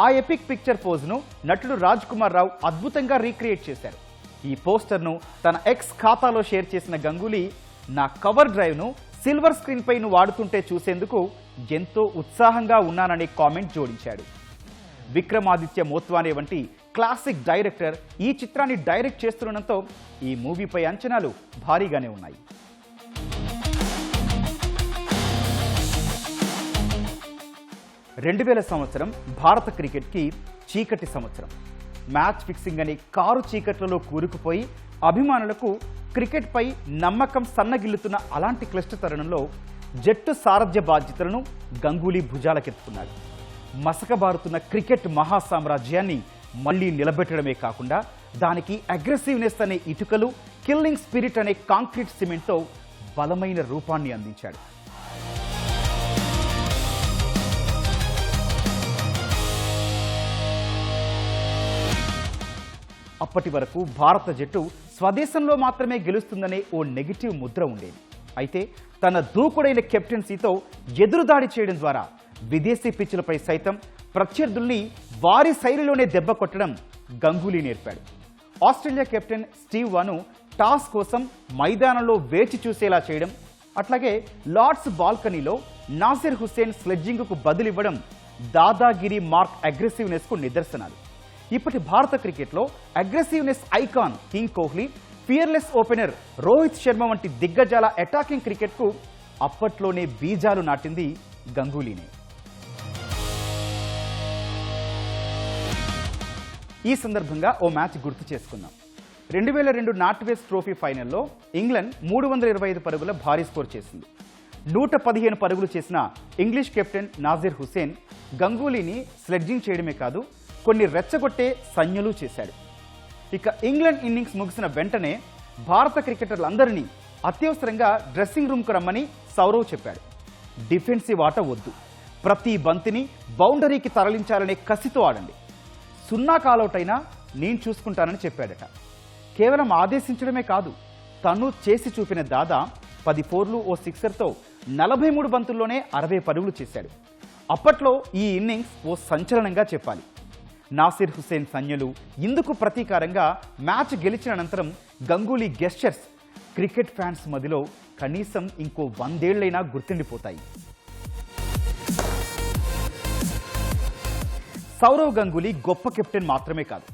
[SPEAKER 11] ఆ ఎపిక్ పిక్చర్ పోజ్ను నటుడు రాజ్ కుమార్ రావు అద్భుతంగా రీక్రియేట్ చేశారు. ఈ పోస్టర్ను తన ఎక్స్ ఖాతాలో షేర్ చేసిన గంగూలీ, నా కవర్ డ్రైవ్ను సిల్వర్ స్క్రీన్ పై వాడుతుంటే చూసేందుకు ఎంతో ఉత్సాహంగా ఉన్నాననే కామెంట్ జోడించాడు. విక్రమాదిత్య మోత్వానే వంటి క్లాసిక్ డైరెక్టర్ ఈ చిత్రాన్ని డైరెక్ట్ చేస్తుండటంతో ఈ మూవీపై అంచనాలు భారీగానే ఉన్నాయి. సంవత్సరం భారత క్రికెట్కి చీకటి సంవత్సరం. మ్యాచ్ ఫిక్సింగ్ అనే కారు చీకట్లలో కూరుకుపోయి అభిమానులకు క్రికెట్పై నమ్మకం సన్నగిల్లుతున్న అలాంటి క్లిష్ట తరుణంలో జట్టు సారథ్య బాధ్యతలను గంగూలీ భుజాలకెత్తుకున్నాడు. మసకబారుతున్న క్రికెట్ మహాసామ్రాజ్యాన్ని మళ్లీ నిలబెట్టడమే కాకుండా దానికి అగ్రెసివ్నెస్ అనే ఇటుకలు, కిల్లింగ్ స్పిరిట్ అనే కాంక్రీట్ సిమెంట్తో బలమైన రూపాన్ని అందించాడు. అప్పటి వరకు భారత జట్టు స్వదేశంలో మాత్రమే గెలుస్తుందనే ఓ నెగిటివ్ ముద్ర ఉండేది. అయితే తన దూకుడైన కెప్టెన్సీతో ఎదురుదాడి చేయడం ద్వారా విదేశీ పిచ్చులపై సైతం ప్రత్యర్థుల్ని వారి శైలిలోనే దెబ్బ కొట్టడం గంగూలీ నేర్పాడు. ఆస్ట్రేలియా కెప్టెన్ స్టీవ్ వాను టాస్ కోసం మైదానంలో వేచి చూసేలా చేయడం, అట్లాగే లార్డ్స్ బాల్కనీలో నాసిర్ హుస్సేన్ స్లెడ్జింగ్కు బదులివ్వడం దాదాగిరి మార్క్ అగ్రెసివ్నెస్కు నిదర్శనాలు. ఇప్పటి భారత క్రికెట్లో aggressiveness icon king Kohli, fearless opener Rohit Sharma వంటి దిగ్గజాల అటాకింగ్ క్రికెట్కు అప్పట్లోనే బీజాలు నాటింది గంగూలీనే. ఈ సందర్భంగా ఓ మ్యాచ్ గుర్తు చేసుకుందాం. 2002 నాట్ వెస్ట్ ట్రోఫీ ఫైనల్లో ఇంగ్లాండ్ 325 పరుగుల భారీ స్కోర్ చేసింది. 115 పరుగులు చేసిన ఇంగ్లీష్ కెప్టెన్ నాసిర్ హుస్సేన్ గంగూలీని స్లెడ్జింగ్ చేయడమే కాదు, కొన్ని రెచ్చగొట్టే సంజ్ఞలు చేశాడు. ఇక ఇంగ్లాండ్ ఇన్నింగ్స్ ముగిసిన వెంటనే భారత క్రికెటర్లందరినీ అత్యవసరంగా డ్రెస్సింగ్ రూమ్కు రమ్మని సౌరవ్ చెప్పాడు. డిఫెన్సివ్ ఆట వద్దు, ప్రతి బంతిని బౌండరీకి తరలించాలనే కసితో ఆడండి, 0 కాలౌట్ అయినా నేను చూసుకుంటానని చెప్పాడట. కేవలం ఆదేశించడమే కాదు, తను చేసి చూపిన దాదా 10 4లు ఓ సిక్సర్తో 43 బంతుల్లోనే 60 పరుగులు చేశాడు. అప్పట్లో ఈ ఇన్నింగ్స్ ఓ సంచలనంగా చెప్పాలి. నాసిర్ హుస్సేన్ సంజ్ఞలు ఇందుకు ప్రతీకారంగా మ్యాచ్ గెలిచిన అనంతరం గంగూలీ గెస్చర్స్ క్రికెట్ ఫ్యాన్స్ మధ్యలో కనీసం ఇంకో 100 ఏళ్లైనా గుర్తుండిపోతాయి. సౌరవ్ గంగూలీ గొప్ప కెప్టెన్ మాత్రమే కాదు,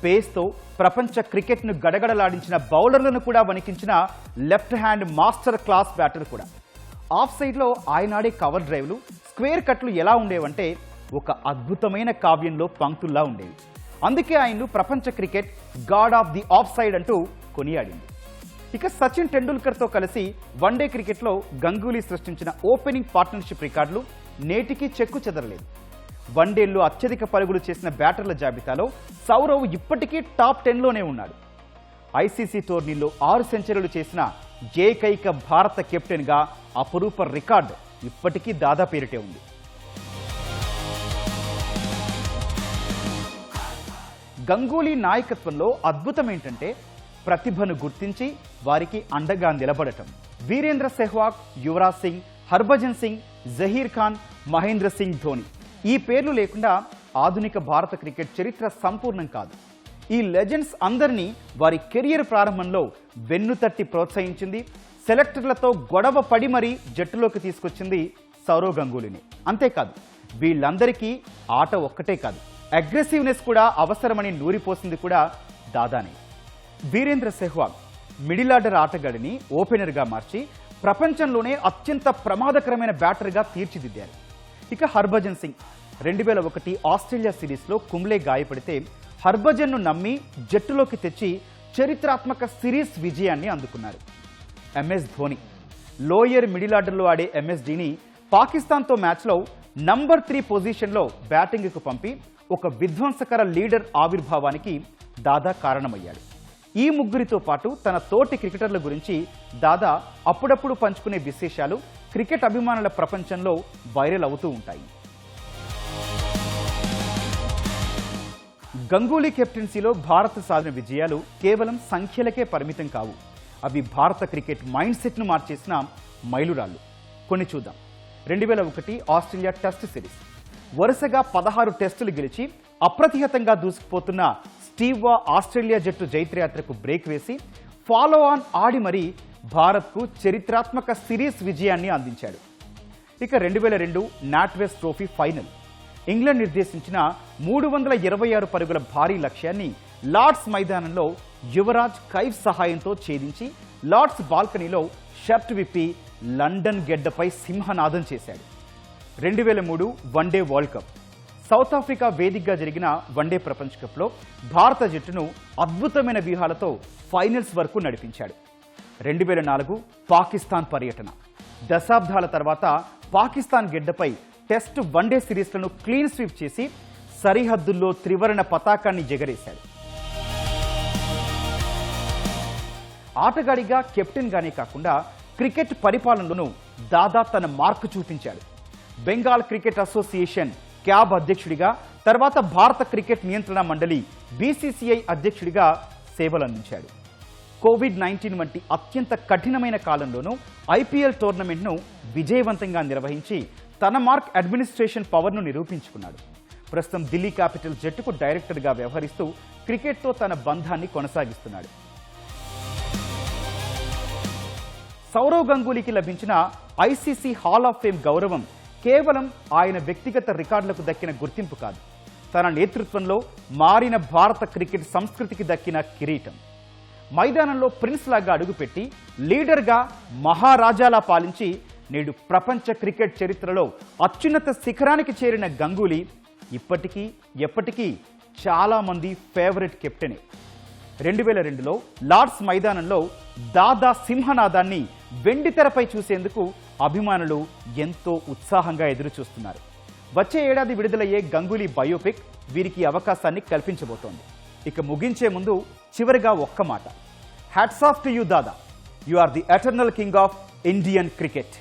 [SPEAKER 11] పేస్తో ప్రపంచ క్రికెట్ను గడగడలాడించిన బౌలర్లను కూడా వణికించిన left hand master class batter కూడా. ఆఫ్ సైడ్లో ఆయనాడే కవర్ డ్రైవ్లు, స్క్వేర్ కట్లు ఎలా ఉండేవంటే ఒక అద్భుతమైన కావ్యంలో పంక్తుల్లా ఉండేవి. అందుకే ఆయన్ను ప్రపంచ cricket God of the of side అంటూ కొనియాడింది. ఇక సచిన్ టెండూల్కర్తో కలిసి వన్డే క్రికెట్లో గంగూలీ సృష్టించిన ఓపెనింగ్ పార్ట్నర్షిప్ రికార్డులు నేటికి చెక్కు చెదరలేదు. వన్డేల్లో అత్యధిక పరుగులు చేసిన బ్యాటర్ల జాబితాలో సౌరవ్ ఇప్పటికీ టాప్ 10లోనే ఉన్నాడు. ఐసీసీ టోర్నీలో 6 సెంచరీలు చేసిన ఏకైక భారత కెప్టెన్గా అపురూప రికార్డు ఇప్పటికీ దాదా పేరిటే ఉంది. గంగూలీ నాయకత్వంలో అద్భుతం ఏంటంటే ప్రతిభను గుర్తించి వారికి అండగా నిలబడటం. వీరేంద్ర సెహ్వాగ్, యువరాజ్ సింగ్, హర్భజన్ సింగ్, జహీర్ ఖాన్, మహేంద్ర సింగ్ ధోని ఈ పేర్లు లేకుండా ఆధునిక భారత క్రికెట్ చరిత్ర సంపూర్ణం కాదు. ఈ లెజెండ్స్ అందరినీ వారి కెరియర్ ప్రారంభంలో వెన్నుతట్టి ప్రోత్సహించింది, సెలెక్టర్లతో గొడవ పడి మరీ జట్టులోకి తీసుకొచ్చింది సౌరవ్ గంగూలీని. అంతేకాదు, వీళ్ళందరికీ ఆట ఒక్కటే కాదు, అగ్రెసివ్నెస్ కూడా అవసరమని నూరిపోసింది కూడా దాదానే. వీరేంద్ర సెహ్వాగ్ మిడిల్ ఆర్డర్ ఆటగాడిని ఓపెనర్గా మార్చి ప్రపంచంలోనే అత్యంత ప్రమాదకరమైన బ్యాటర్గా తీర్చిదిద్దారు. ఇక హర్భజన్ సింగ్ 2001 ఆస్ట్రేలియా సిరీస్లో కుంబ్లే గాయపడితే హర్భజన్ను నమ్మి జట్టులోకి తెచ్చి చరిత్రాత్మక సిరీస్ విజయాన్ని అందుకున్నారు. ఎంఎస్ ధోని లోయర్ మిడిల్ ఆర్డర్లో ఆడే ఎంఎస్డీని పాకిస్తాన్తో మ్యాచ్లో నంబర్ 3 పొజిషన్లో బ్యాటింగ్కు పంపి ఒక విధ్వంసకర లీడర్ ఆవిర్భావానికి దాదా కారణమయ్యాడు. ఈ ముగ్గురితో పాటు తన తోటి క్రికెటర్ల గురించి దాదా అప్పుడప్పుడు పంచుకునే విశేషాలు క్రికెట్ అభిమానుల ప్రపంచంలో వైరల్ అవుతూ ఉంటాయి. గంగూలీ కెప్టెన్సీలో భారత్ సాధిన విజయాలు కేవలం సంఖ్యలకే పరిమితం కావు. అవి భారత క్రికెట్ మైండ్ సెట్ను మార్చేసిన మైలురాళ్ళు. కొన్ని చూద్దాం. 2001 ఆస్ట్రేలియా టెస్ట్ సిరీస్. వరుసగా 16 టెస్టులు గెలిచి అప్రతిహతంగా దూసుకుపోతున్న స్టీవ్ వా ఆస్ట్రేలియా జట్టు జైత్రయాత్రకు బ్రేక్ వేసి ఫాలో ఆన్ ఆడి మరీ భారత్కు చరిత్రాత్మక సిరీస్ విజయాన్ని అందించాడు. ఇక 2002 నాట్వెస్ట్ ట్రోఫీ ఫైనల్. ఇంగ్లాండ్ నిర్దేశించిన 326 పరుగుల భారీ లక్ష్యాన్ని లార్డ్స్ మైదానంలో యువరాజ్ కైఫ్ సహాయంతో ఛేదించి లార్డ్స్ బాల్కనీలో షర్ట్ విప్పి లండన్ గెడ్డపై సింహనాదం చేశాడు. 2003 one day world cup. South Africa వేదికగా జరిగిన వన్డే ప్రపంచ కప్లో భారత జట్టును అద్భుతమైన వ్యూహాలతో ఫైనల్స్ వరకు నడిపించాడు. 2004 పాకిస్తాన్ పర్యటన. దశాబ్దాల తర్వాత పాకిస్తాన్ గెడ్డపై టెస్ట్ వన్డే సిరీస్లను క్లీన్ స్వీప్ చేసి సరిహద్దుల్లో త్రివర్ణ పతాకాన్ని జెగరేశాడు. ఆటగాడిగా కెప్టెన్గానే కాకుండా క్రికెట్ పరిపాలనలోనూ దాదా తన మార్కు చూపించాడు. బెంగాల్ క్రికెట్ అసోసియేషన్ క్యాబ్ అధ్యక్షుడిగా, తర్వాత భారత క్రికెట్ నియంత్రణ మండలి బీసీసీఐ అధ్యక్షుడిగా సేవలందించాడు. కోవిడ్-19 వంటి అత్యంత కఠినమైన కాలంలోనూ ఐపీఎల్ టోర్నమెంట్ను విజయవంతంగా నిర్వహించి తన మార్క్ అడ్మినిస్ట్రేషన్ పవర్ను నిరూపించుకున్నాడు. ప్రస్తుతం ఢిల్లీ క్యాపిటల్స్ జట్టుకు డైరెక్టర్గా వ్యవహరిస్తూ క్రికెట్తో తన బంధాన్ని కొనసాగిస్తున్నాడు. సౌరవ్ గంగూలీకి లభించిన ఐసీసీ హాల్ ఆఫ్ ఫేమ్ గౌరవం కేవలం ఆయన వ్యక్తిగత రికార్డులకు దక్కిన గుర్తింపు కాదు, తన నేతృత్వంలో మారిన భారత క్రికెట్ సంస్కృతికి దక్కిన కిరీటం. మైదానంలో ప్రిన్స్ లాగా అడుగుపెట్టి లీడర్గా మహారాజాలా పాలించి నేడు ప్రపంచ క్రికెట్ చరిత్రలో అత్యున్నత శిఖరానికి చేరిన గంగూలీ ఇప్పటికీ ఎప్పటికీ చాలామంది ఫేవరెట్ కెప్టెనే. 2002లో లార్డ్స్ మైదానంలో దాదా సింహనాదాన్ని వెండితెరపై చూసేందుకు అభిమానులు ఎంతో ఉత్సాహంగా ఎదురుచూస్తున్నారు. వచ్చే ఏడాది విడుదలయ్యే గంగూలీ బయోపిక్ వీరికి అవకాశాన్ని కల్పించబోతోంది. ఇక ముగించే ముందు చివరిగా ఒక్క మాట. Hats off to you Dada, you are the eternal king of Indian cricket.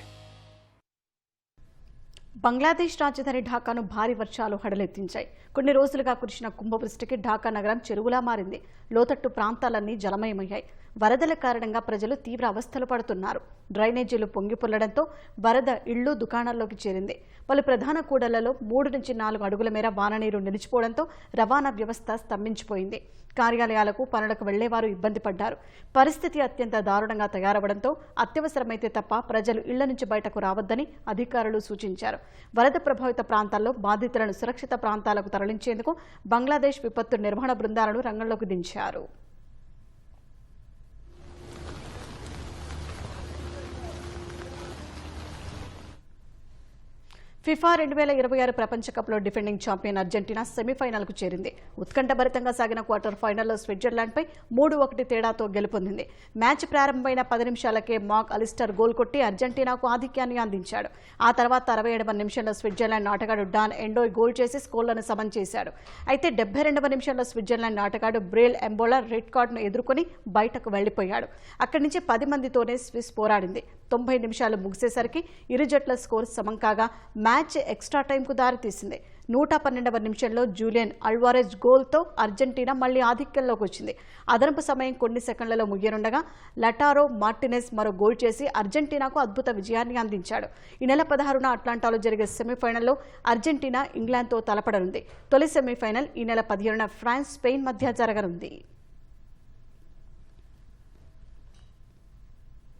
[SPEAKER 1] Bangladesh రాజధాని ఢాకాను భారీ వర్షాలు హడలెత్తించాయి. కొన్ని రోజులుగా కురిసిన కుంభవృష్టికి ఢాకా నగరం చెరువులా మారింది. లోతట్టు ప్రాంతాలన్నీ జలమయమయ్యాయి. వరదల కారణంగా ప్రజలు తీవ్ర అవస్థలు పడుతున్నారు. డ్రైనేజీలు పొంగిపొల్లడంతో వరద ఇళ్లు, దుకాణాల్లోకి చేరింది. పలు ప్రధాన కూడళ్లలో 3 నుంచి 4 అడుగుల మేర వాననీరు నిలిచిపోవడంతో రవాణా వ్యవస్థ స్తంభించిపోయింది. కార్యాలయాలకు, పనులకు వెళ్లేవారు ఇబ్బంది పడ్డారు. పరిస్థితి అత్యంత దారుణంగా తయారవడంతో అత్యవసరమైతే తప్ప ప్రజలు ఇళ్ల నుంచి బయటకు రావద్దని అధికారులు సూచించారు. వరద ప్రభావిత ప్రాంతాల్లో బాధితులను సురక్షిత ప్రాంతాలకు తరలించేందుకు బంగ్లాదేశ్ విపత్తు నిర్వహణ బృందాలను రంగంలోకి దించారు. ఫిఫా 2026 ప్రపంచ కప్లో డిఫెండింగ్ ఛాంపియన్ అర్జెంటీనా సెమీఫైనల్కు చేరింది. ఉత్కంఠభరితంగా సాగిన క్వార్టర్ ఫైనల్లో స్విట్జర్లాండ్పై 3-1 తేడాతో గెలుపొందింది. మ్యాచ్ ప్రారంభమైన 10 నిమిషాలకే మాక్ అలిస్టర్ గోల్ కొట్టి అర్జెంటీనాకు ఆధిక్యాన్ని అందించాడు. ఆ తర్వాత 67వ నిమిషంలో స్విట్జర్లాండ్ ఆటగాడు డాన్ ఎండోయ్ గోల్ చేసి స్కోర్లను సమం చేశాడు. అయితే 72వ నిమిషంలో స్విట్జర్లాండ్ ఆటగాడు బ్రేల్ ఎంబోలా రెడ్ కార్డును ఎదుర్కొని బయటకు వెళ్లిపోయాడు. అక్కడి నుంచి 10 మందితోనే స్విస్ పోరాడింది. 90 నిమిషాలు ముగిసేసరికి ఇరు జట్ల స్కోర్ సమం కాగా మ్యాచ్ ఎక్స్ట్రా టైంకు దారితీసింది. 112వ నిమిషంలో జూలియన్ అల్వారెజ్ గోల్తో అర్జెంటీనా మళ్లీ ఆధిక్యంలోకి వచ్చింది. అదనపు సమయం కొన్ని సెకండ్లలో ముగియనుండగా లటారో మార్టినెస్ మరో గోల్ చేసి అర్జెంటీనాకు అద్భుత విజయాన్ని అందించాడు. ఈ నెల 16న అట్లాంటాలో జరిగే సెమీఫైనల్లో అర్జెంటీనా ఇంగ్లాండ్తో తలపడనుంది. తొలి సెమీఫైనల్ ఈ నెల 17న ఫ్రాన్స్, స్పెయిన్ మధ్య జరగనుంది.